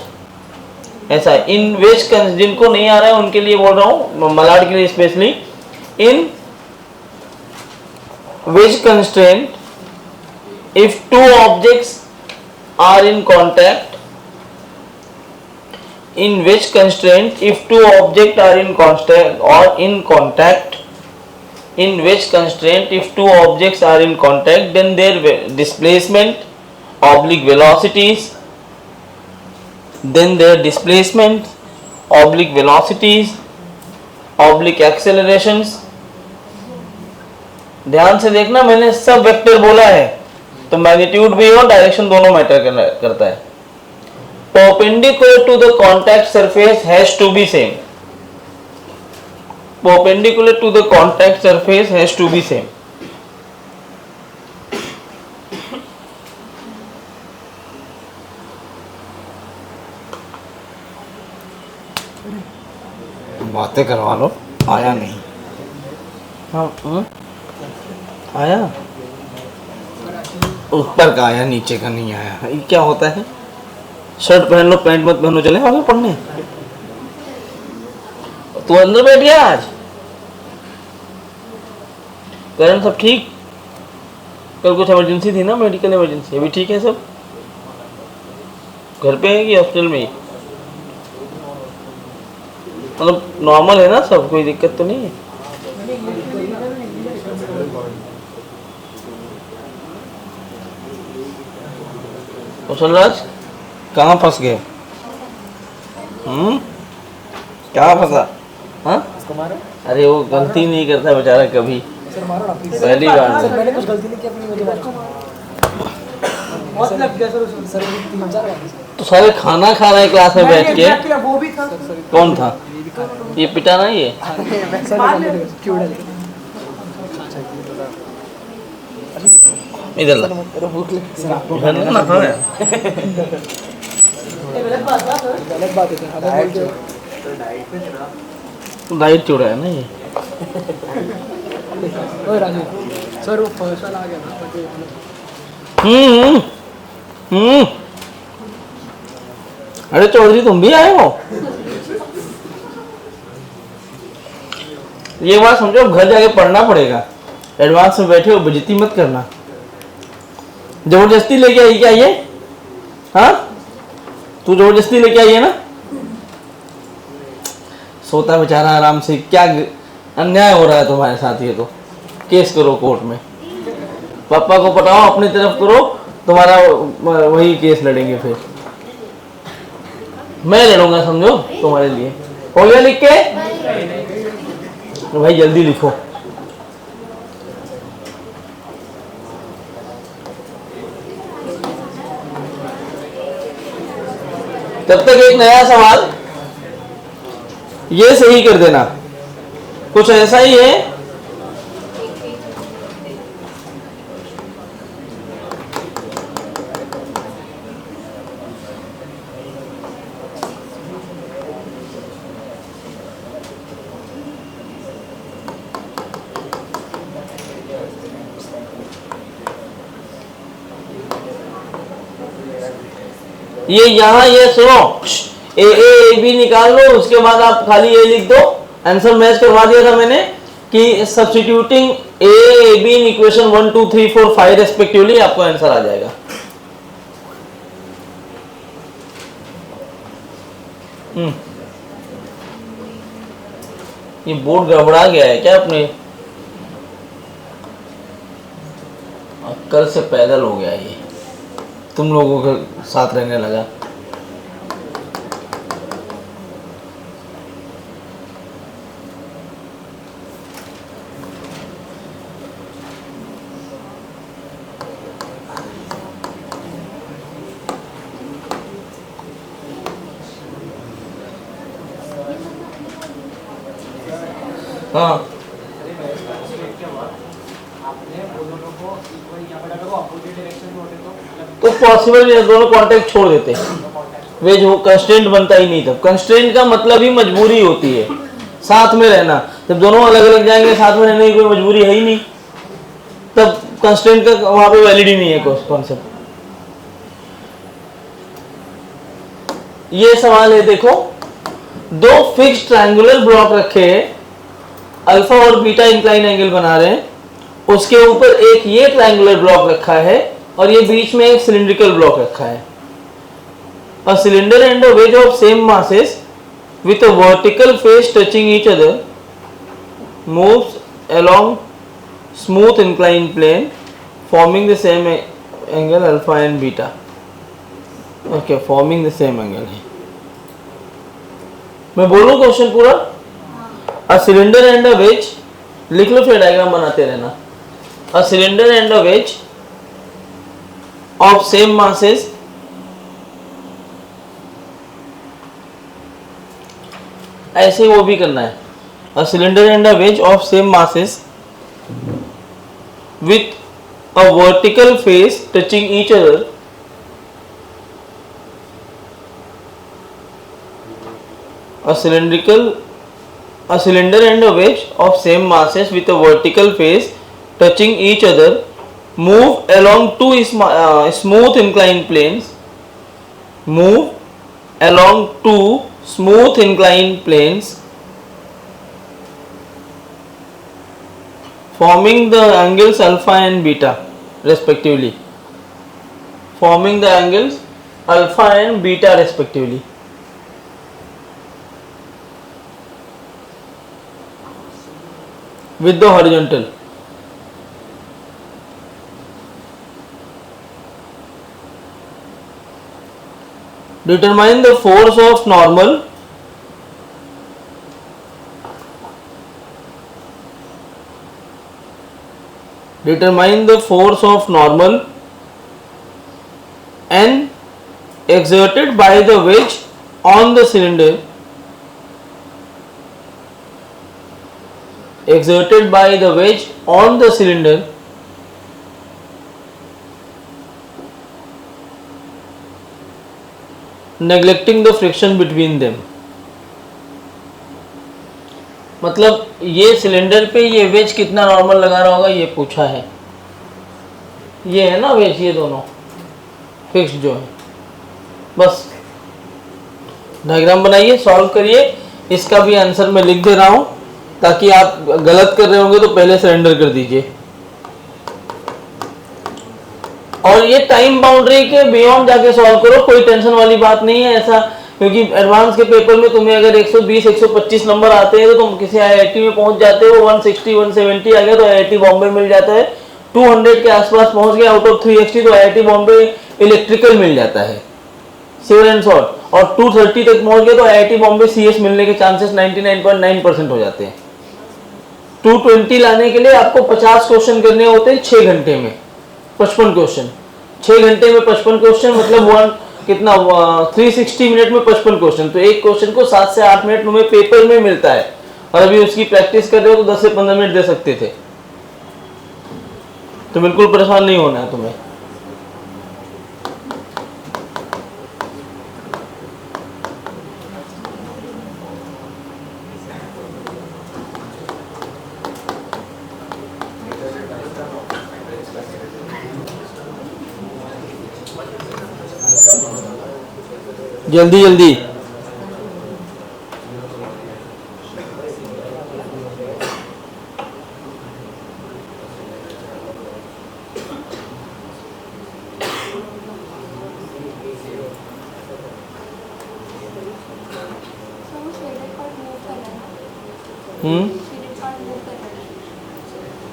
ऐसा इन वेज, जिनको नहीं आ रहा है उनके लिए बोल रहा हूं, मलाड के लिए specially. In wedge constraint if two objects are in contact, in wedge constraint if two objects are in contact or in contact, in wedge constraint if two objects are in contact then their displacement oblique velocities, then their displacement oblique velocities oblique accelerations। ध्यान से देखना, मैंने सब vector बोला है तो magnitude भी और डायरेक्शन दोनों मैटर करता है। Perpendicular to the contact surface has to be same, perpendicular to the contact surface has to be same. बातें करवा लो, आया नहीं। हाँ आया, ऊपर का आया, नीचे का नहीं आया। ये क्या होता है? शर्ट पहन लो, पैंट मत पहनो, चले आगे पढ़ने। तू अंदर बैठ गया आज? करण सब ठीक? कल कुछ इमरजेंसी थी ना, मेडिकल इमरजेंसी। अभी ठीक है सब? घर पे है कि हॉस्पिटल में ही? मतलब नॉर्मल है ना सब, कोई दिक्कत तो नहीं है? कुशलराज कहाँ फंस गए? क्या फंसा? हाँ? अरे वो गलती नहीं करता बेचारा कभी, पहली बार। मैंने कुछ गलती नहीं की अपनी वजह तो सारे खाना खा रहे हैं क्लास में बैठ के। वो भी था। कौन था ये? पिटा ना ये? इधर ला, इधर ना था। गलत बात है। डाइट चुरा है ना ये। ओए राजू सर वो फर्स्ट वाला आ गया ना बट हम्म हम्म। अरे चौधरी तुम भी आए हो? ये बात समझो, घर जाके पढ़ना पड़ेगा। एडवांस में बैठे हो, बेइज्जती मत करना। जबरदस्ती लेके आई क्या ये? हाँ, तू जबरदस्ती लेके आई है ना? सोता बेचारा आराम से। क्या अन्याय हो रहा है तुम्हारे साथ। ये तो केस करो कोर्ट में, पापा को पटाओ, अपनी तरफ करो, तुम्हारा वही केस लड़ेंगे। फिर मैं लड़ूंगा, समझो, तुम्हारे लिए। हो गया लिख के? तो भाई जल्दी लिखो। तब तक एक नया सवाल ये सही कर देना। कुछ ऐसा ही है, ये यहां ये सुनो, ए बी निकाल लो, उसके बाद आप खाली ए लिख दो। आंसर मैच करवा दिया था मैंने कि substituting A be in equation 1 2 3 4 5 respectively आपको आंसर आ जाएगा। ये बोर्ड गड़बड़ा गया है क्या अपने? कल से पैदल हो गया ये, तुम लोगों के साथ रहने लगा। हाँ, तो पॉसिबल है दोनों कांटेक्ट छोड़ देते, वे जो कंस्ट्रेंट बनता ही नहीं। तब कंस्ट्रेंट का मतलब ही मजबूरी होती है, साथ में रहना। जब दोनों अलग अलग जाएंगे, साथ में रहने की कोई मजबूरी है ही नहीं, तब कंस्ट्रेंट का वहां पे वैलिड ही नहीं है कॉन्सेप्ट। ये सवाल है, देखो, दो फिक्स्ड ट्रायंगुलर ब्लॉक रखे हैं, अल्फा और बीटा इंक्लाइन एंगल बना रहे हैं, उसके ऊपर एक ये ट्रायंगुलर ब्लॉक रखा है और ये बीच में एक सिलिंड्रिकल ब्लॉक रखा है। A cylinder and a wedge of same masses with a vertical face touching each other moves along smooth inclined plane forming the same angle alpha and beta. Okay, forming the same angle है। मैं बोलूं question पूरा? A cylinder and a wedge, लिख लो फिर diagram बनाते रहना। A cylinder and a wedge of same masses ऐसे वो भी करना है। A cylinder and a wedge of same masses with a vertical face touching each other a cylinder and a wedge of same masses with a vertical face touching each other move along two smooth inclined planes, move along two smooth inclined planes forming the angles alpha and beta respectively, forming the angles alpha and beta respectively. With the horizontal. Determine the force of normal N exerted by the wedge on the cylinder neglecting the friction between them। मतलब ये cylinder पे ये veg कितना normal लगा रहा होगा ये पूछा है। ये है ना वेज, ये दोनों फिक्स जो है। बस डायग्राम बनाइए, सॉल्व करिए। इसका भी आंसर मैं लिख दे रहा हूँ ताकि आप गलत कर रहे होंगे तो पहले सरेंडर कर दीजिए। और ये टाइम बाउंड्री के बियॉन्ड जाके सॉल्व करो, कोई टेंशन वाली बात नहीं है ऐसा, क्योंकि एडवांस के पेपर में तुम्हें अगर 120 125 नंबर आते हैं तो तुम किसी आईआईटी में पहुंच जाते हो, 160 170 आ गया तो आईआईटी बॉम्बे मिल जाता है, 200 के आसपास पहुंच गया आउट ऑफ 360 तो आईआईटी बॉम्बे इलेक्ट्रिकल मिल जाता है, सिविल एंड सॉल्ट, और 230 तक पहुंच गए तो आईआईटी बॉम्बे सीएस मिलने के चांसेस 99.9% हो जाते हैं। 220 लाने के लिए आपको 50 क्वेश्चन करने होते हैं 6 घंटे में, 55 क्वेश्चन, 6 घंटे में 55 क्वेश्चन मतलब 360 मिनट में 55 क्वेश्चन, तो एक क्वेश्चन को 7 से 8 मिनट तुम्हें पेपर में मिलता है, और अभी उसकी प्रैक्टिस कर रहे हो तो 10 से 15 मिनट दे सकते थे। तो बिल्कुल परेशान नहीं होना है तुम्हें। जल्दी जल्दी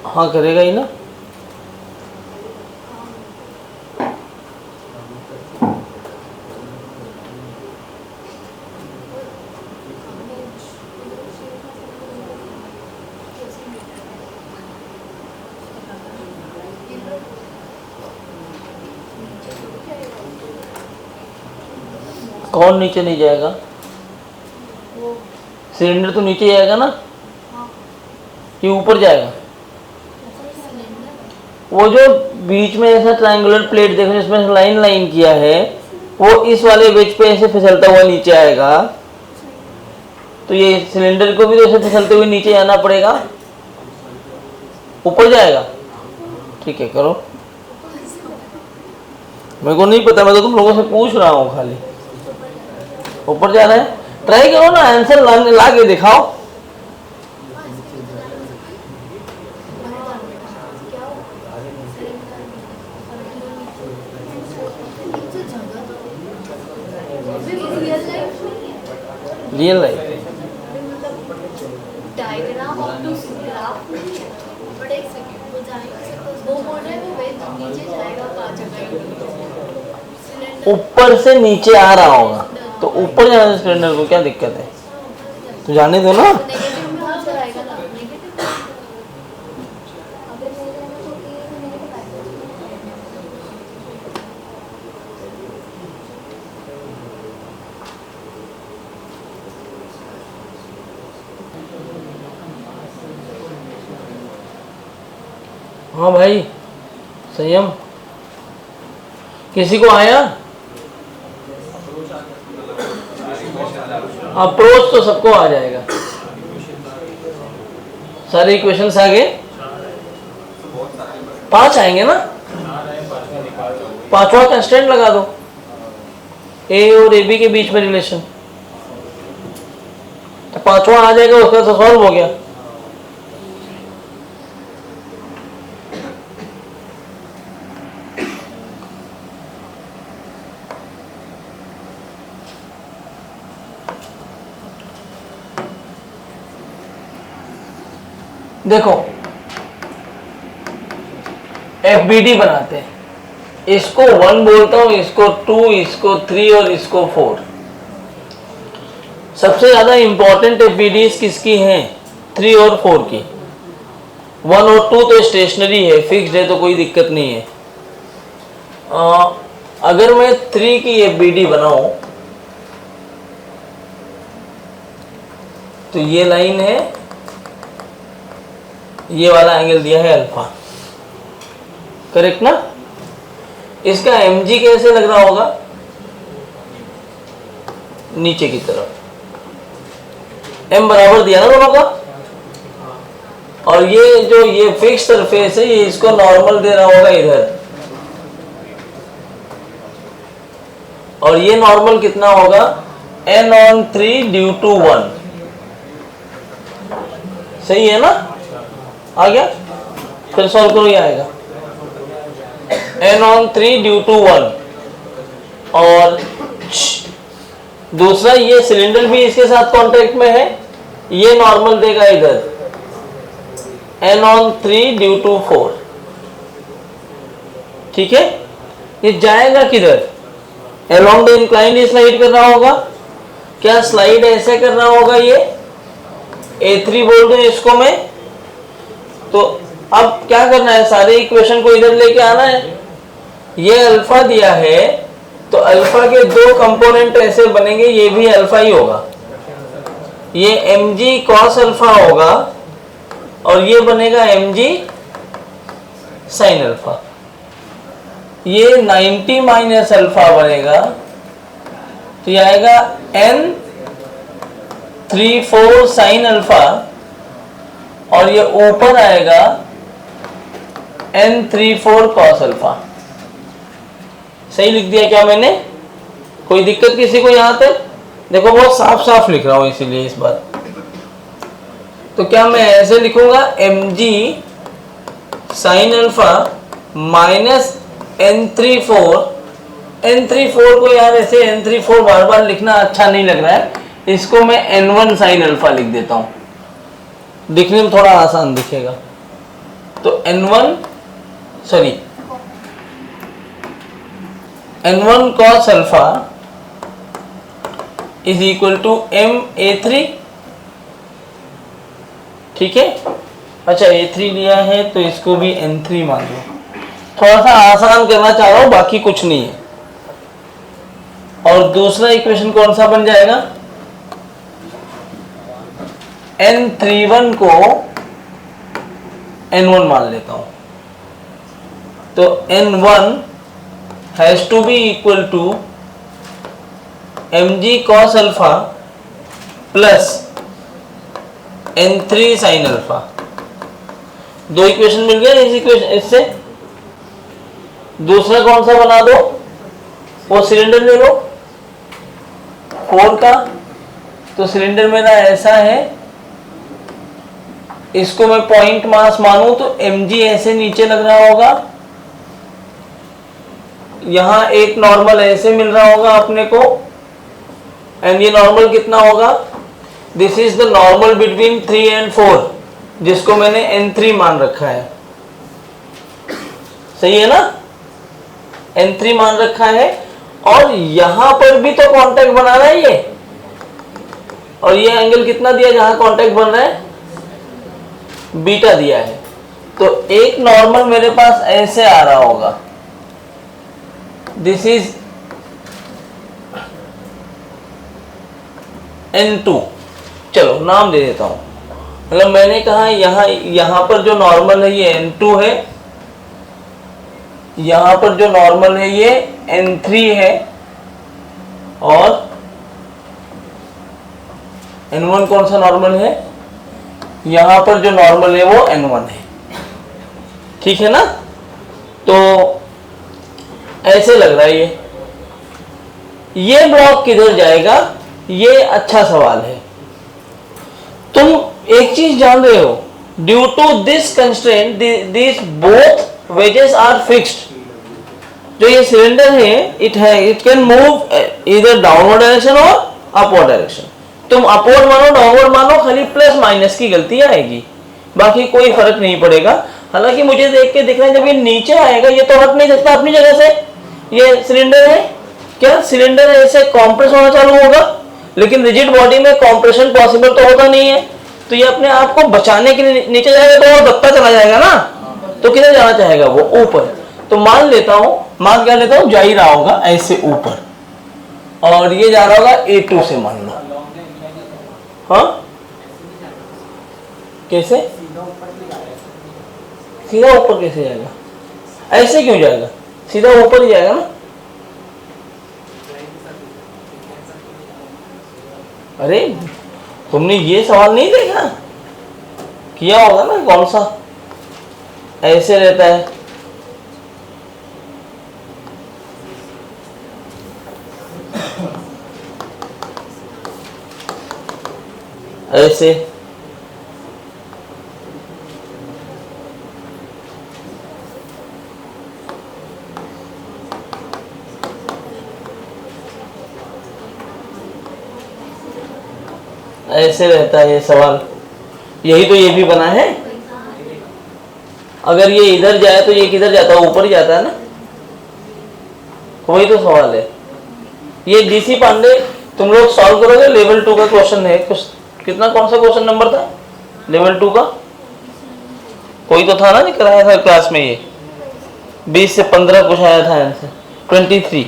हाँ करेगा ही ना। कौन नीचे नहीं जाएगा? सिलेंडर तो नीचे जाएगा ना, ये ऊपर जाएगा। वो जो बीच में ऐसा ट्रायंगुलर प्लेट देखो जिसमें लाइन लाइन किया है, वो इस वाले वेज पे ऐसे फिसलता हुआ नीचे आएगा, तो ये सिलेंडर को भी तो ऐसे फिसलते हुए नीचे आना पड़ेगा, ऊपर जाएगा। ठीक है करो, मेरे को नहीं पता, मैं तो तुम लोगों से पूछ रहा हूँ खाली। ऊपर जा रहा है, ट्राई करो ना, आंसर ला के दिखाओ। Real life diagram of two graph but एक सेकंड वो जाएगा, वो बोल रहे हैं वो वेज नीचे जाएगा 5 जगह, ऊपर से नीचे आ रहा होगा तो ऊपर जाने से सिलेंडर को क्या दिक्कत है, तो जाने दो ना। नेगेटिव में हो जाएगा ना, नेगेटिव अगर मेरे में तो ये नेगेटिव आएगा। हाँ भाई संयम, किसी को आया? अप्रोच तो सबको आ जाएगा, सारे इक्वेशंस आ गए, 5 आएंगे ना, 5वां कंस्टेंट लगा दो, ए और ए बी के बीच में रिलेशन, तो 5वां आ जाएगा, उसका तो सॉल्व हो गया। देखो FBD बनाते हैं, इसको 1 बोलता हूं, इसको 2, इसको 3 और इसको 4। सबसे ज्यादा इंपॉर्टेंट FBDs किसकी हैं? 3 और 4 की। 1 और 2 तो स्टेशनरी है, फिक्स्ड है, तो कोई दिक्कत नहीं है। अगर मैं 3 की FBD बनाऊं तो ये लाइन है, ये वाला एंगल दिया है अल्फा, करेक्ट ना। इसका mg कैसे लग रहा होगा? नीचे की तरफ, m बराबर दिया ना दोनों का, और ये जो ये फिक्स सरफेस है ये इसको नॉर्मल दे रहा होगा इधर, और ये नॉर्मल कितना होगा n/3 ड्यू टू 1। सही है ना, आ गया? फिर सॉल्व करो, ये आएगा n/3 ड्यू टू 1। और दूसरा ये सिलेंडर भी इसके साथ कांटेक्ट में है, ये नॉर्मल देगा इधर n/3 ड्यू टू 4। ठीक है, ये जाएगा किधर? along the inclined he slide कर रहा होगा। क्या स्लाइड ऐसे कर रहा होगा? ये A3 बोल दूं इसको मैं, तो अब क्या करना है, सारे इक्वेशन को इधर लेके आना है। ये अल्फा दिया है तो अल्फा के दो कंपोनेंट ऐसे बनेंगे, ये भी अल्फा ही होगा, ये mg cos अल्फा होगा और ये बनेगा mg sin अल्फा। ये 90 माइनस अल्फा बनेगा तो ये आएगा n/3/4 sin अल्फा और ये ऊपर आएगा n/3/4 cos अल्फा। सही लिख दिया क्या मैंने? कोई दिक्कत किसी को यहां तक? देखो बहुत साफ साफ लिख रहा हूं इसीलिए इस बार। तो क्या मैं ऐसे लिखूंगा mg sin alpha minus n/3/4। n/3/4 को यार ऐसे n/3/4 बार बार लिखना अच्छा नहीं लग रहा है, इसको मैं n1 sin अल्फा लिख देता हूं, दिखने में थोड़ा आसान दिखेगा। तो n1 cos alpha is equal to ma3। ठीक है, अच्छा a3 लिया है तो इसको भी n3 मान लो, थोड़ा सा आसान करना चाह रहा हूं, बाकी कुछ नहीं है। और दूसरा इक्वेशन कौन सा बन जाएगा? n31 को n1 मान लेता हूं, तो n1 has to be equal to mg cos alpha plus n3 sin alpha. दो इक्वेशन मिल गए इस इक्वेशन इससे। दूसरा कौन सा बना दो? वो सिलेंडर ले लो 4 का, तो सिलेंडर मेरा ऐसा है, इसको मैं पॉइंट मास मानूं तो mg ऐसे नीचे लग रहा होगा, यहां एक नॉर्मल ऐसे मिल रहा होगा अपने को, एंड ये नॉर्मल कितना होगा? This is the normal between 3 and 4 जिसको मैंने n3 मान रखा है। सही है ना, n3 मान रखा है, और यहां पर भी तो कांटेक्ट बना रहा है ये, और ये एंगल कितना दिया जहां कांटेक्ट बन रहा है? बीटा दिया है। तो एक नॉर्मल मेरे पास ऐसे आ रहा होगा, दिस इज n2, चलो नाम दे देता हूं, मतलब मैंने कहा यहां पर जो नॉर्मल है ये n2 है, यहां पर जो नॉर्मल है ये n3 है, और n1 कौन सा नॉर्मल है? यहां पर जो नॉर्मल है वो n1 है। ठीक है ना, तो ऐसे लग रहा है ये ब्लॉक किधर जाएगा? ये अच्छा सवाल है। तुम एक चीज जान रहे हो, due to this constraint this both wedges are fixed. जो ये सिलेंडर है इट कैन मूव इधर डाउनवर्ड डायरेक्शन और अपवर्ड डायरेक्शन। तुम अपवर्ड मानो डाउनवर्ड मानो, खाली प्लस माइनस की गलती आएगी, बाकी कोई फर्क नहीं पड़ेगा। हालांकि मुझे देख के दिख रहा है जब ये नीचे आएगा ये तो हट नहीं सकता अपनी जगह से, ये सिलेंडर है, क्या सिलेंडर ऐसे कॉम्प्रेस होना चालू होगा, लेकिन रिजिड बॉडी में कॉम्प्रेशन पॉसिबल तो होता नहीं है, तो ये अपने आप को बचाने के लिए नीचे जाएगा तो और दबता चला जाएगा ना, तो किधर जाना चाहेगा वो? ऊपर। तो मान लेता हूं, मान क्या लेता हूं, जा ही रहा होगा ऐसे ऊपर, और ये जा रहा होगा A2 से, मान लो। हाँ कैसे? सीधा ऊपर कैसे जाएगा? ऐसे क्यों जाएगा? सीधा ऊपर ही जाएगा ना। अरे तुमने ये सवाल नहीं देखा किया होगा ना, कौन सा ऐसे रहता है, ऐसे, ऐसे रहता है ये सवाल। यही तो ये भी बना है। अगर ये इधर जाए तो ये किधर जाता है, ऊपर ही जाता है ना, वही तो सवाल है। ये डीसी पांडे तुम लोग सॉल्व करोगे, लेवल 2 का क्वेश्चन है। कुछ कितना, कौन सा क्वेश्चन नंबर था लेवल 2 का? कोई तो था ना जो कराया था क्लास में, ये 20 से 15 कुछ आया था आंसर, 23।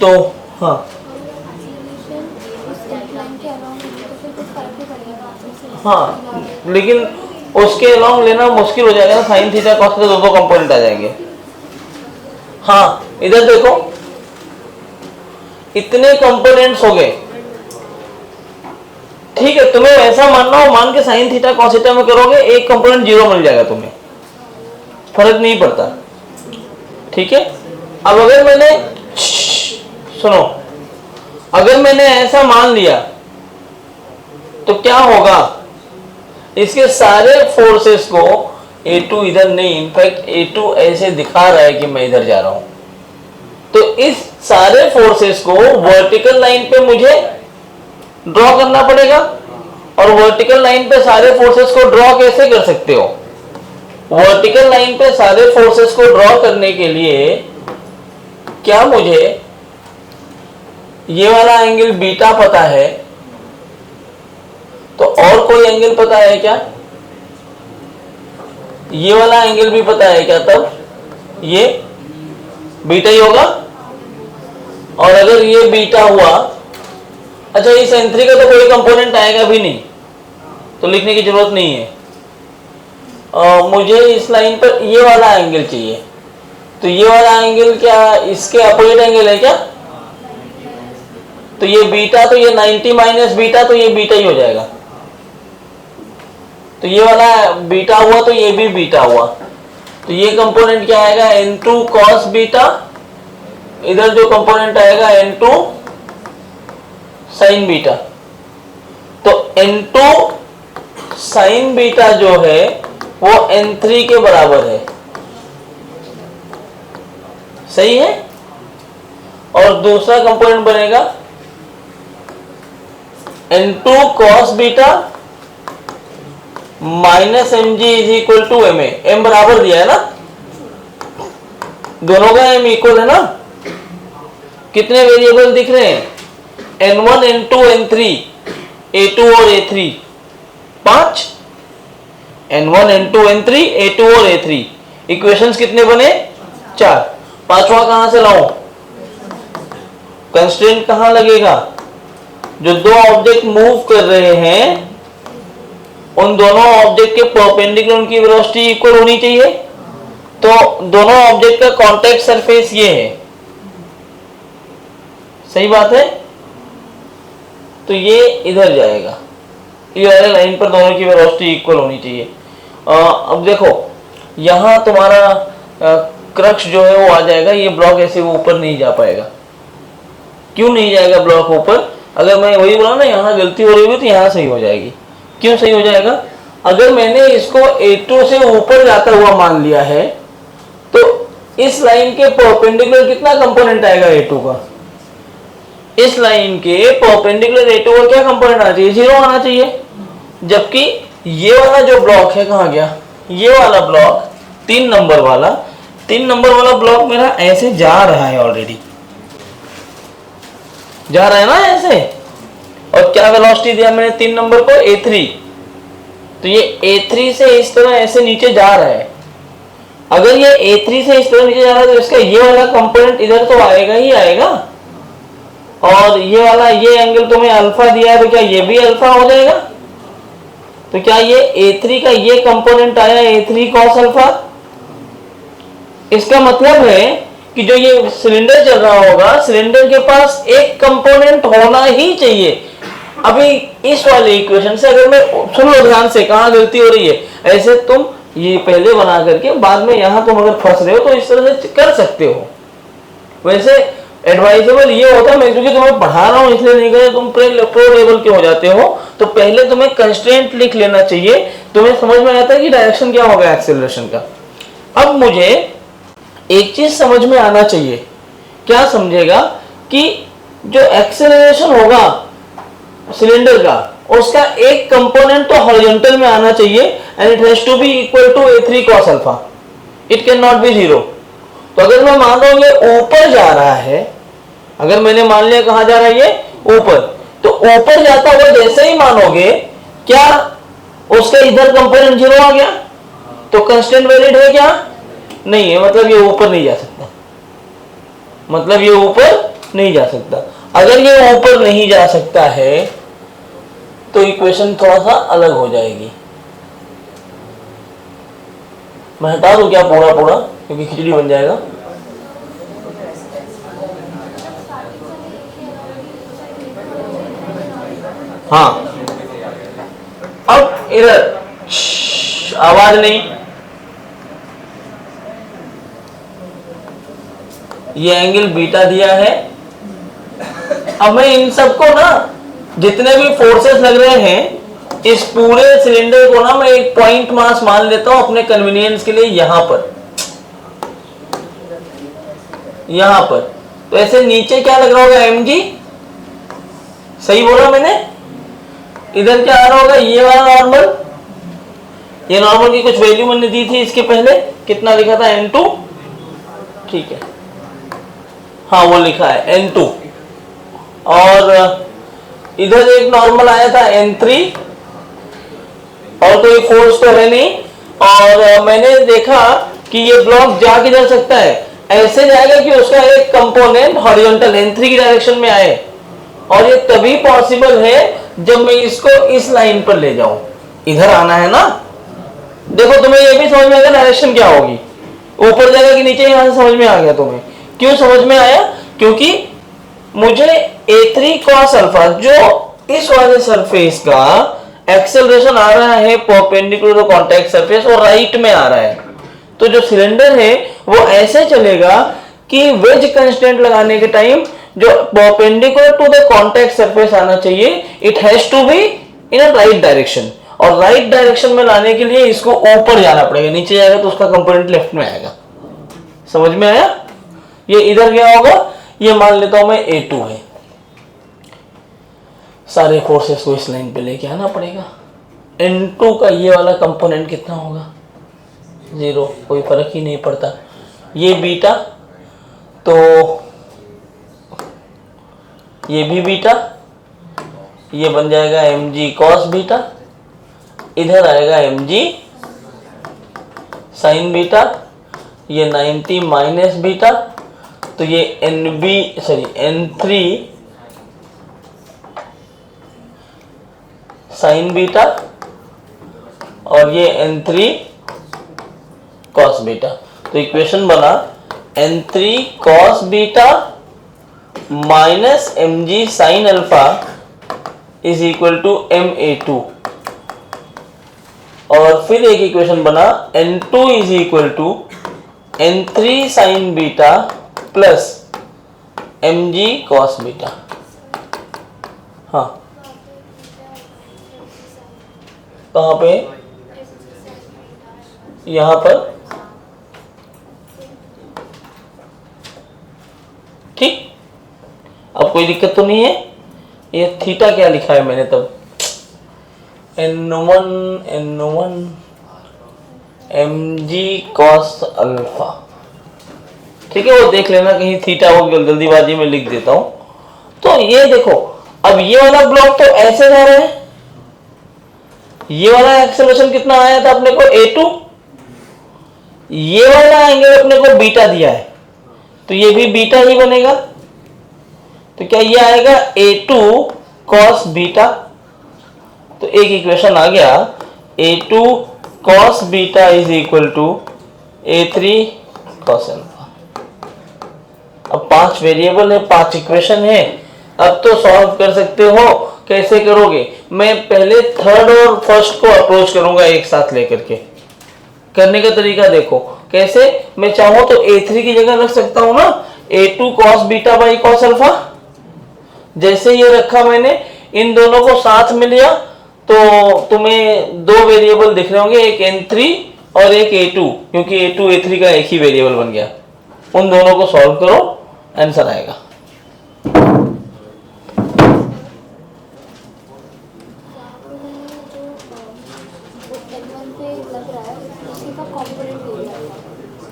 तो हाँ, हाँ लेकिन उसके अलोंग लेना मुश्किल हो जाएगा ना, साइन थीटा कॉस के दो कंपोनेंट आ जाएंगे। हाँ इधर देखो, इतने कंपोनेंट्स हो गए, ठीक है। तुम्हें ऐसा मानना हो, मान के साइन थीटा कॉस थीटा में करोगे, एक कंपोनेंट 0 मिल जाएगा तुम्हें, फर्क नहीं पड़ता, ठीक है। अब अगर मैंने, सुनो, अगर मैंने ऐसा मान लिया तो क्या होगा, इसके सारे फोर्सेस को A2 इधर नहीं, इनफैक्ट A2 ऐसे दिखा रहा है कि मैं इधर जा रहा हूं, तो इस सारे फोर्सेस को वर्टिकल लाइन पे मुझे ड्रॉ करना पड़ेगा। और वर्टिकल लाइन पे सारे फोर्सेस को ड्रॉ कैसे कर सकते हो? वर्टिकल लाइन पे सारे फोर्सेस को ड्रॉ करने के लिए क्या मुझे ये वाला एंगल बीटा पता है, तो और कोई एंगल पता है क्या? ये वाला एंगल भी पता है क्या? तब ये बीटा ही होगा। और अगर ये बीटा हुआ, अच्छा इस n3 का तो कोई कंपोनेंट आएगा भी नहीं, तो लिखने की जरूरत नहीं है। मुझे इस लाइन पर ये वाला एंगल चाहिए, तो ये वाला एंगल क्या इसके अपोजिट एंगल है क्या? तो ये बीटा, तो ये 90 माइनस बीटा, तो ये बीटा ही हो जाएगा। तो ये वाला बीटा हुआ तो ये भी बीटा हुआ, तो ये कंपोनेंट क्या आएगा? n2 cos बीटा, इधर जो कंपोनेंट आएगा n2 sin बीटा। तो n2 sin बीटा जो है वो n3 के बराबर है, सही है। और दूसरा कंपोनेंट बनेगा n2 cos beta minus M G is equal to M A. M बराबर दिया है ना, दोनों का एम इक्वल है ना। कितने वेरिएबल दिख रहे हैं? n1 n2 n3, a2 और a3, 5। n1 n2 n3, a2 और a3, इक्वेशंस कितने बने? 4। पांचवा कहां से लाऊं? कंस्ट्रेंट कहां लगेगा? जो दो ऑब्जेक्ट मूव कर रहे हैं उन दोनों ऑब्जेक्ट के परपेंडिकुलर उनकी वेलोसिटी इक्वल होनी चाहिए। तो दोनों ऑब्जेक्ट का कांटेक्ट सरफेस ये है, सही बात है। तो ये इधर जाएगा, ये वाले लाइन पर दोनों की वेलोसिटी इक्वल होनी चाहिए। अब देखो यहां तुम्हारा क्रक्स जो है वो आ जाएगा, ये ब्लॉक ऐसे वो ऊपर नहीं जा पाएगा। क्यों नहीं जाएगा ब्लॉक ऊपर? अगर मैं वही बोला ना, यहाँ गलती हो रही हुई तो यहाँ सही हो जाएगी। क्यों सही हो जाएगा? अगर मैंने इसको A2 से ऊपर जाता हुआ मान लिया है, तो इस लाइन के परपेंडिकुलर कितना कंपोनेंट आएगा A2 का? इस लाइन के परपेंडिकुलर A2 का क्या कंपोनेंट आना चाहिए? 0 आना चाहिए। जबकि ये वाला जो ब्लॉक है कहाँ गया? ये वाला ब्लॉक 3 नंबर वाला, 3 नंबर वाला ब्लॉक मेरा ऐसे जा रहा है, ऑलरेडी जा रहा है ना ऐसे। और क्या वेलोसिटी दिया मैंने 3 नंबर को? A3। तो ये A3 से इस तरह ऐसे नीचे जा रहा है। अगर ये A3 से इस तरह नीचे जा रहा है तो इसका ये वाला कंपोनेंट इधर तो आएगा ही आएगा। और ये वाला, ये एंगल तुम्हें अल्फा दिया है, तो क्या ये भी अल्फा हो जाएगा? तो क्या ये A3 का ये कंपोनेंट आया A3 cos अल्फा? इसका मतलब है कि जो ये सिलेंडर चल रहा होगा, सिलेंडर के पास एक कंपोनेंट होना ही चाहिए। अभी इस वाले इक्वेशन से अगर मैं, सुन लो ध्यान से कहाँ गलती हो रही है, ऐसे तुम ये पहले बना करके बाद में यहाँ तुम अगर फंस रहे हो तो इस तरह से कर सकते हो। वैसे एडवाइजेबल ये होता है, मैं क्योंकि तुम्हें पढ़ा रहा हूँ इसलिए नहीं करे तुम प्रो लेवल के हो जाते हो, तो पहले तुम्हें कंस्ट्रेंट लिख लेना चाहिए, तुम्हें समझ में आता है कि डायरेक्शन क्या होगा एक्सेलरेशन का। अब मुझे एक चीज समझ में आना चाहिए, क्या समझेगा कि जो एक्सेलरेशन होगा सिलेंडर का उसका एक कंपोनेंट तो हॉरिजॉन्टल में आना चाहिए and it has to be equal to a3 cos alpha, it can not be 0। तो अगर मैं मान रहा हूं ये ऊपर जा रहा है, अगर मैंने मान लिया कहां जा रहा है ये ऊपर, तो ऊपर जाता हुआ जैसे ही मानोगे क्या उसका इधर कंपोनेंट 0 आ गया, तो कंस्टेंट वैलिड है क्या, नहीं है, मतलब ये ऊपर नहीं जा सकता, मतलब ये ऊपर नहीं जा सकता। अगर ये ऊपर नहीं जा सकता है तो इक्वेशन थोड़ा सा अलग हो जाएगी। मैं हटा दूं क्या पूरा पूरा, क्योंकि खिचड़ी बन जाएगा। हाँ, अब इधर आवाज नहीं, ये एंगल बीटा दिया है। अब मैं इन सबको ना, जितने भी फोर्सेस लग रहे हैं इस पूरे सिलेंडर को ना मैं एक पॉइंट मास मान लेता हूं अपने कन्वीनियंस के लिए, यहां पर तो ऐसे नीचे क्या लग रहा होगा mg, सही बोला मैंने, इधर क्या आ रहा होगा ये वाला नॉर्मल, ये नॉर्मल की कुछ वैल्यू मैंने दी थी इसके पहले, कितना लिखा था n2, ठीक है, हाँ वो लिखा है n2, और इधर एक नॉर्मल आया था n3, और कोई फोर्स तो है नहीं, और मैंने देखा कि ये ब्लॉक जा किधर सकता है, ऐसे जाएगा कि उसका एक कंपोनेंट हॉरिजॉन्टल n3 की डायरेक्शन में आए, और ये तभी पॉसिबल है जब मैं इसको इस लाइन पर ले जाऊं, इधर आना है ना। देखो तुम्हें ये भी समझ में आएगा डायरेक्शन क्या होगी, ऊपर जाएगा कि नीचे, यहां से समझ में आ गया तुम्हें, क्यों समझ में आया, क्योंकि मुझे a3 cos अल्फा जो इस वाले सरफेस का एक्सेलरेशन आ रहा है परपेंडिकुलर टू कॉन्टैक्ट सरफेस और राइट में आ रहा है, तो जो सिलेंडर है वो ऐसे चलेगा कि वेज कंस्टेंट लगाने के टाइम जो perpendicular to the contact surface आना चाहिए, it has to be in a right direction, और राइट डायरेक्शन में लाने के लिए इसको ऊपर जाना पड़ेगा, नीचे जाएगा तो उसका कंपोनेंट लेफ्ट में आएगा। समझ में आया, ये इधर क्या होगा, ये मान लेता हूं मैं a2 है, सारे फोर्सेस को इस लाइन पे लेके आना पड़ेगा। n2 का ये वाला कंपोनेंट कितना होगा, 0, कोई फर्क ही नहीं पड़ता, ये बीटा, तो ये भी बीटा, ये बन जाएगा mg cos बीटा, इधर आएगा mg sin बीटा, ये 90 माइनस बीटा, तो ये n3 sin बीटा, और ये n3 cos बीटा, तो इक्वेशन बना n3 cos beta minus mg sin alpha is equal to ma2, और फिर एक इक्वेशन बना n2 is equal to n3 sin beta plus mg cos beta. हाँ, कहाँ पे, यहां पर, ठीक, अब कोई दिक्कत तो नहीं है। ये थीटा क्या लिखा है मैंने तब, n1 mg cos अल्फा, ठीक है, वो देख लेना कहीं थीटा वो जल्दीबाजी में लिख देता हूं। तो ये देखो, अब ये वाला ब्लॉक तो ऐसे जा रहा है, ये वाला एक्सेलरेशन कितना आया था अपने को a2, ये वाला एंगल अपने को बीटा दिया है, तो ये भी बीटा ही बनेगा, तो क्या ये आएगा a2 cos बीटा, तो एक इक्वेशन आ गया a2 cos beta is equal to a3 cos alpha. अब 5 वेरिएबल है, 5 इक्वेशन है, अब तो सॉल्व कर सकते हो कैसे करोगे? मैं पहले थर्ड और फर्स्ट को अप्रोच करूंगा एक साथ लेकर के। करने का तरीका देखो कैसे। मैं चाहूं तो A3 की जगह रख सकता हूं ना A2 cos beta by cos alpha. जैसे ये रखा मैंने, इन दोनों को साथ में लिया तो तुम्हें दो वेरिएबल दिख रहे होंगे, एक N3 और एक A2, क्योंकि A2 A3 का एक ही वेरिएबल बन गया। उन दोनों को सॉल्व करो, आंसर आएगा।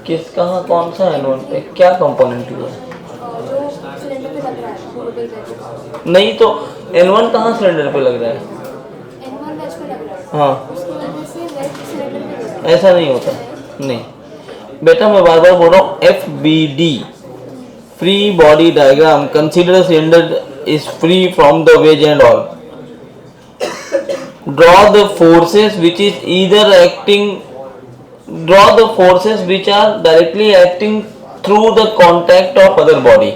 किस कहाँ कौन सा N1 पे क्या कंपोनेंट हुआ? नहीं तो N1 कहाँ सिलेंडर पे लग रहा है? हाँ, ऐसा नहीं होता। नहीं बेटा, मैं बार बार बोल रहा हूँ FBD, free body diagram, consider cylinder is free from the ways and all, draw the forces which is either acting, draw the forces which are directly acting through the contact of other body।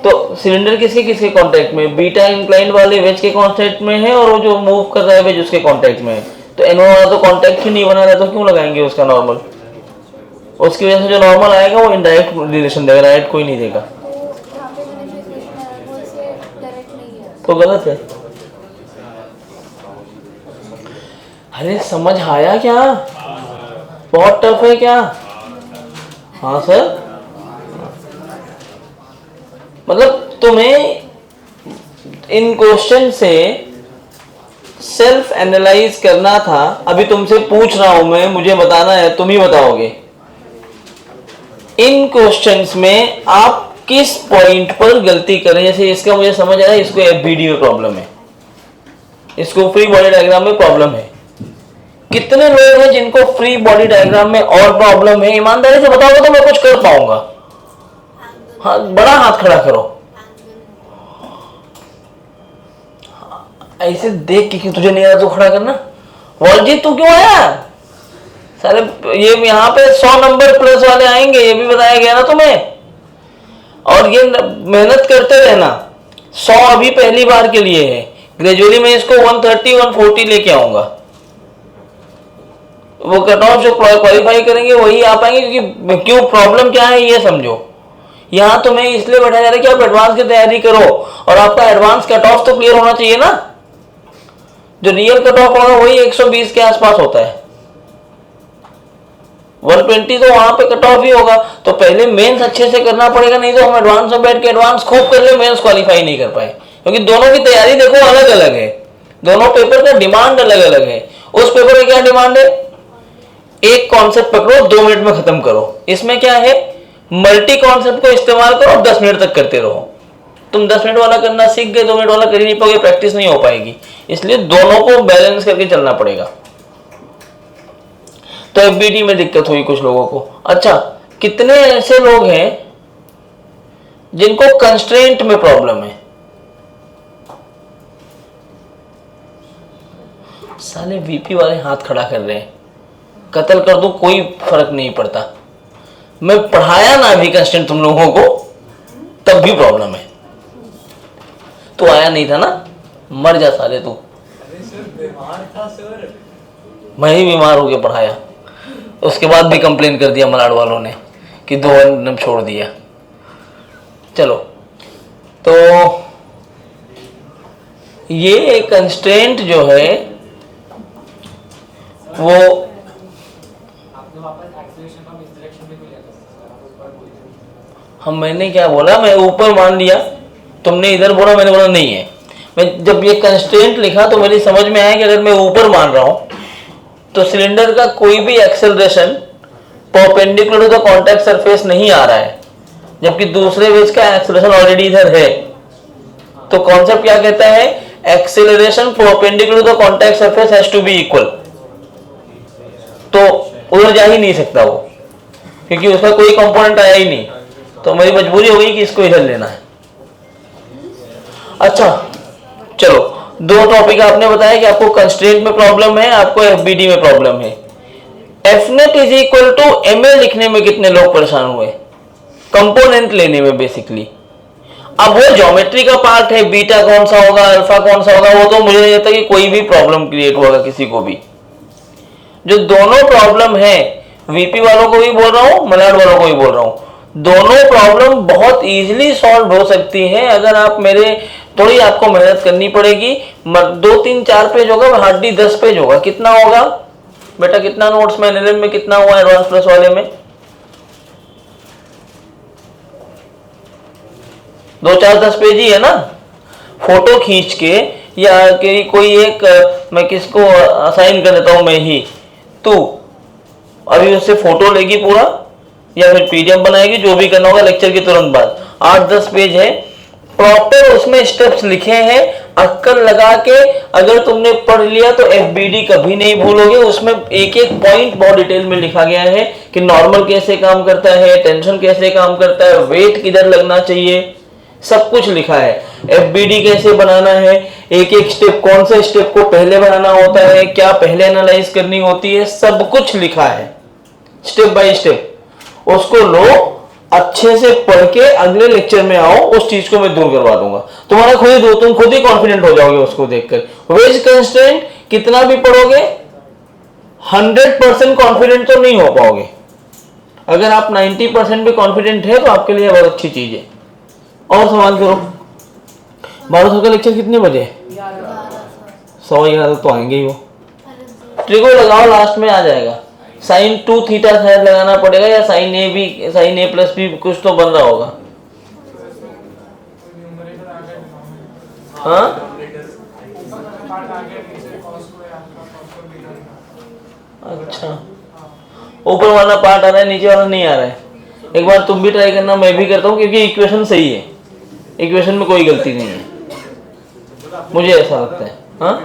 तो cylinder किसके किसके contact में? Beta inclined वाले veg के contact में है, और वो जो मूव कर रहा है वेज उसके कांटेक्ट में है। तो N1 वाला तो कांटेक्ट ही नहीं बना रहा, तो क्यों लगाएंगे उसका नॉर्मल? उसकी वजह से जो नॉर्मल आएगा वो इनडायरेक्ट रिलेशन देगा, डायरेक्ट कोई नहीं देगा। तो गलत है। अरे समझ आया क्या? बहुत टफ है क्या? हाँ सर, मतलब तुम्हें इन क्वेश्चन से सेल्फ एनालाइज करना था। अभी तुमसे पूछ रहा हूं मैं, मुझे बताना है, तुम ही बताओगे इन क्वेश्चंस में आप किस पॉइंट पर गलती करें। जैसे इसका मुझे समझ आया, इसको FBD में प्रॉब्लम है, इसको फ्री बॉडी डायग्राम में प्रॉब्लम है। कितने लोग हैं जिनको फ्री बॉडी डायग्राम में और प्रॉब्लम है? ईमानदारी से बताओगे तो मैं कुछ कर पाऊंगा। हाँ, बड़ा हाथ खड़ा करो। ऐसे देख के तुझे नहीं आता तो खड़ा करना। वॉलजीत तू क्यों आया? सारे ये यहाँ पे 100 नंबर प्लस वाले आएंगे, ये भी बताया गया ना तुम्हें। और ये मेहनत करते रहना। 100 अभी पहली बार के लिए है, ग्रेजुअली मैं इसको 130 140 लेके आऊंगा। वो कट ऑफ जो क्वालिफाई करेंगे वही आ पाएंगे, क्योंकि क्यों प्रॉब्लम क्या है ये समझो। यहाँ तुम्हें इसलिए बैठा जा रहा है कि आप एडवांस की तैयारी करो, और आपका एडवांस कट ऑफ तो क्लियर होना चाहिए ना। जो रियल कट ऑफ होगा वही 120 के आसपास होता है, 120 तो वहां पे कट ऑफ ही होगा। तो पहले मेंस अच्छे से करना पड़ेगा, नहीं तो हम एडवांस में बैठ के एडवांस खूब कर ले, मेंस क्वालिफाई नहीं कर पाए। क्योंकि दोनों की तैयारी देखो अलग अलग है, दोनों पेपर का डिमांड अलग अलग है। उस पेपर में क्या डिमांड है? एक कॉन्सेप्ट पकड़ो, 2 मिनट में खत्म करो। इसमें क्या है? मल्टी कॉन्सेप्ट को इस्तेमाल करो, 10 मिनट तक करते रहो। तुम 10 मिनट वाला करना सीख गए, 2 मिनट वाला कर ही नहीं पाओगे, प्रैक्टिस नहीं हो पाएगी। इसलिए दोनों को बैलेंस करके चलना पड़ेगा। तो FBD में दिक्कत हुई कुछ लोगों को। अच्छा, कितने ऐसे लोग हैं जिनको कंस्ट्रेंट में प्रॉब्लम है? साले VP वाले हाथ खड़ा कर रहे हैं। कत्ल कर दूं कोई फर्क नहीं पड़ता। मैं पढ़ाया ना अभी कंस्टेंट तुम लोगों को, तब भी प्रॉब्लम है। तू आया नहीं था ना, मर जा साले तू। बीमार था सर, मैं ही बीमार होके पढ़ाया, उसके बाद भी कंप्लेन कर दिया मलाड वालों ने कि 2 नंबर छोड़ दिया। चलो, तो ये कंस्ट्रेंट जो है वो हम, मैंने क्या बोला? मैं ऊपर मान लिया, तुमने इधर बोला, मैंने बोला नहीं है। मैं जब ये कंस्ट्रेंट लिखा तो मेरी समझ में आया कि अगर मैं ऊपर मान रहा हूं तो सिलेंडर का कोई भी acceleration perpendicular to the contact surface नहीं आ रहा है, जबकि दूसरे वेज का एक्सेलरेशन ऑलरेडी इधर है। तो कॉन्सेप्ट क्या कहता है? Acceleration perpendicular to the contact surface has to be equal. तो उधर जा ही नहीं सकता वो, क्योंकि उसका कोई कंपोनेंट आया ही नहीं। तो मेरी मजबूरी हो गई कि इसको इधर लेना है। अच्छा चलो, 2 टॉपिक आपने बताया कि आपको कंस्ट्रेंट में प्रॉब्लम है, आपको FBD में प्रॉब्लम है। Fnet is equal to ML लिखने में कितने लोग परेशान हुए? कंपोनेंट लेने में बेसिकली। अब वो ज्योमेट्री का पार्ट है, बीटा कौन सा होगा, अल्फा कौन सा होगा, वो तो मुझे नहीं लगता कि कोई भी प्रॉब्लम क्रिएट होगा किसी को भी। जो दोनों प्रॉब्लम है, वीपी वालों को भी बोल रहा हूं, मलाड वालों को भी बोल रहा हूं, दोनों प्रॉब्लम बहुत इजीली सॉल्व हो सकती है अगर आप मेरे, थोड़ी आपको मेहनत करनी पड़ेगी। 2 3 4 पेज होगा, हार्डली 10 पेज होगा। कितना होगा बेटा, कितना नोट्स में एनएलएम में कितना हुआ एडवांस प्लस वाले में? 2 4 10 पेज ही है ना। फोटो खींच के या कोई एक, मैं किसको असाइन कर देता हूं, मैं ही, तू अभी उससे फोटो लेगी पूरा या फिर पीडीएफ बनाएगी, जो भी करना होगा लेक्चर के तुरंत बाद। 8-10 पेज है, प्रॉपर उसमें स्टेप्स लिखे हैं, अक्कल लगा के अगर तुमने पढ़ लिया तो एफबीडी कभी नहीं भूलोगे। उसमें एक एक पॉइंट बहुत डिटेल में लिखा गया है कि नॉर्मल कैसे काम करता है, टेंशन कैसे काम करता है, वेट किधर लगना चाहिए, सब कुछ लिखा है। एफबीडी कैसे बनाना है, एक एक स्टेप, कौन से स्टेप को पहले बनाना होता है, क्या पहले एनालाइज करनी होती है, सब कुछ लिखा है स्टेप बाय स्टेप। उसको लो, अच्छे से पढ़ के अगले लेक्चर में आओ, उस चीज को मैं दूर करवा दूंगा। तुम्हारा खुद ही, तुम खुद ही कॉन्फिडेंट हो जाओगे उसको देखकर। वेज कंस्ट्रेंट कितना भी पढ़ोगे 100% कॉन्फिडेंट तो नहीं हो पाओगे। अगर आप 90% भी कॉन्फिडेंट है तो आपके लिए बहुत अच्छी चीज है। और सवाल करो। 1200 का लेक्चर कितने बजे? 11:15 तो आएंगे ही वो। ट्रिको लगाओ, लास्ट में आ जाएगा। साइन 2 थीटा शायद लगाना पड़ेगा, या साइन ए भी, साइन ए प्लस भी कुछ तो बन रहा होगा। हाँ अच्छा, ऊपर वाला पार्ट आ रहा है, नीचे वाला नहीं आ रहा है। एक बार तुम भी ट्राई करना, मैं भी करता हूँ, क्योंकि इक्वेशन सही है, इक्वेशन में कोई गलती नहीं है, मुझे ऐसा लगता है। हाँ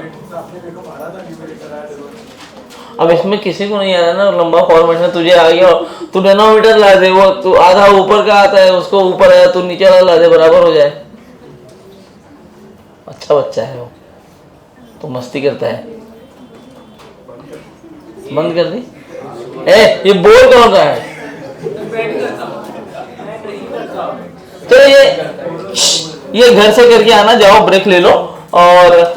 अब इसमें किसी को नहीं आ रहा ना लंबा फॉर्मेशन, तुझे आ गया, तू डेनोमीटर ला दे, वो तू आधा ऊपर का आता है, उसको ऊपर आया, तू नीचे वाला ला दे, बराबर हो जाए। अच्छा बच्चा है वो, तो मस्ती करता है। बंद कर दी। ये बोल कौन रहा है? तो ये घर से करके आना, जाओ ब्रेक ले लो और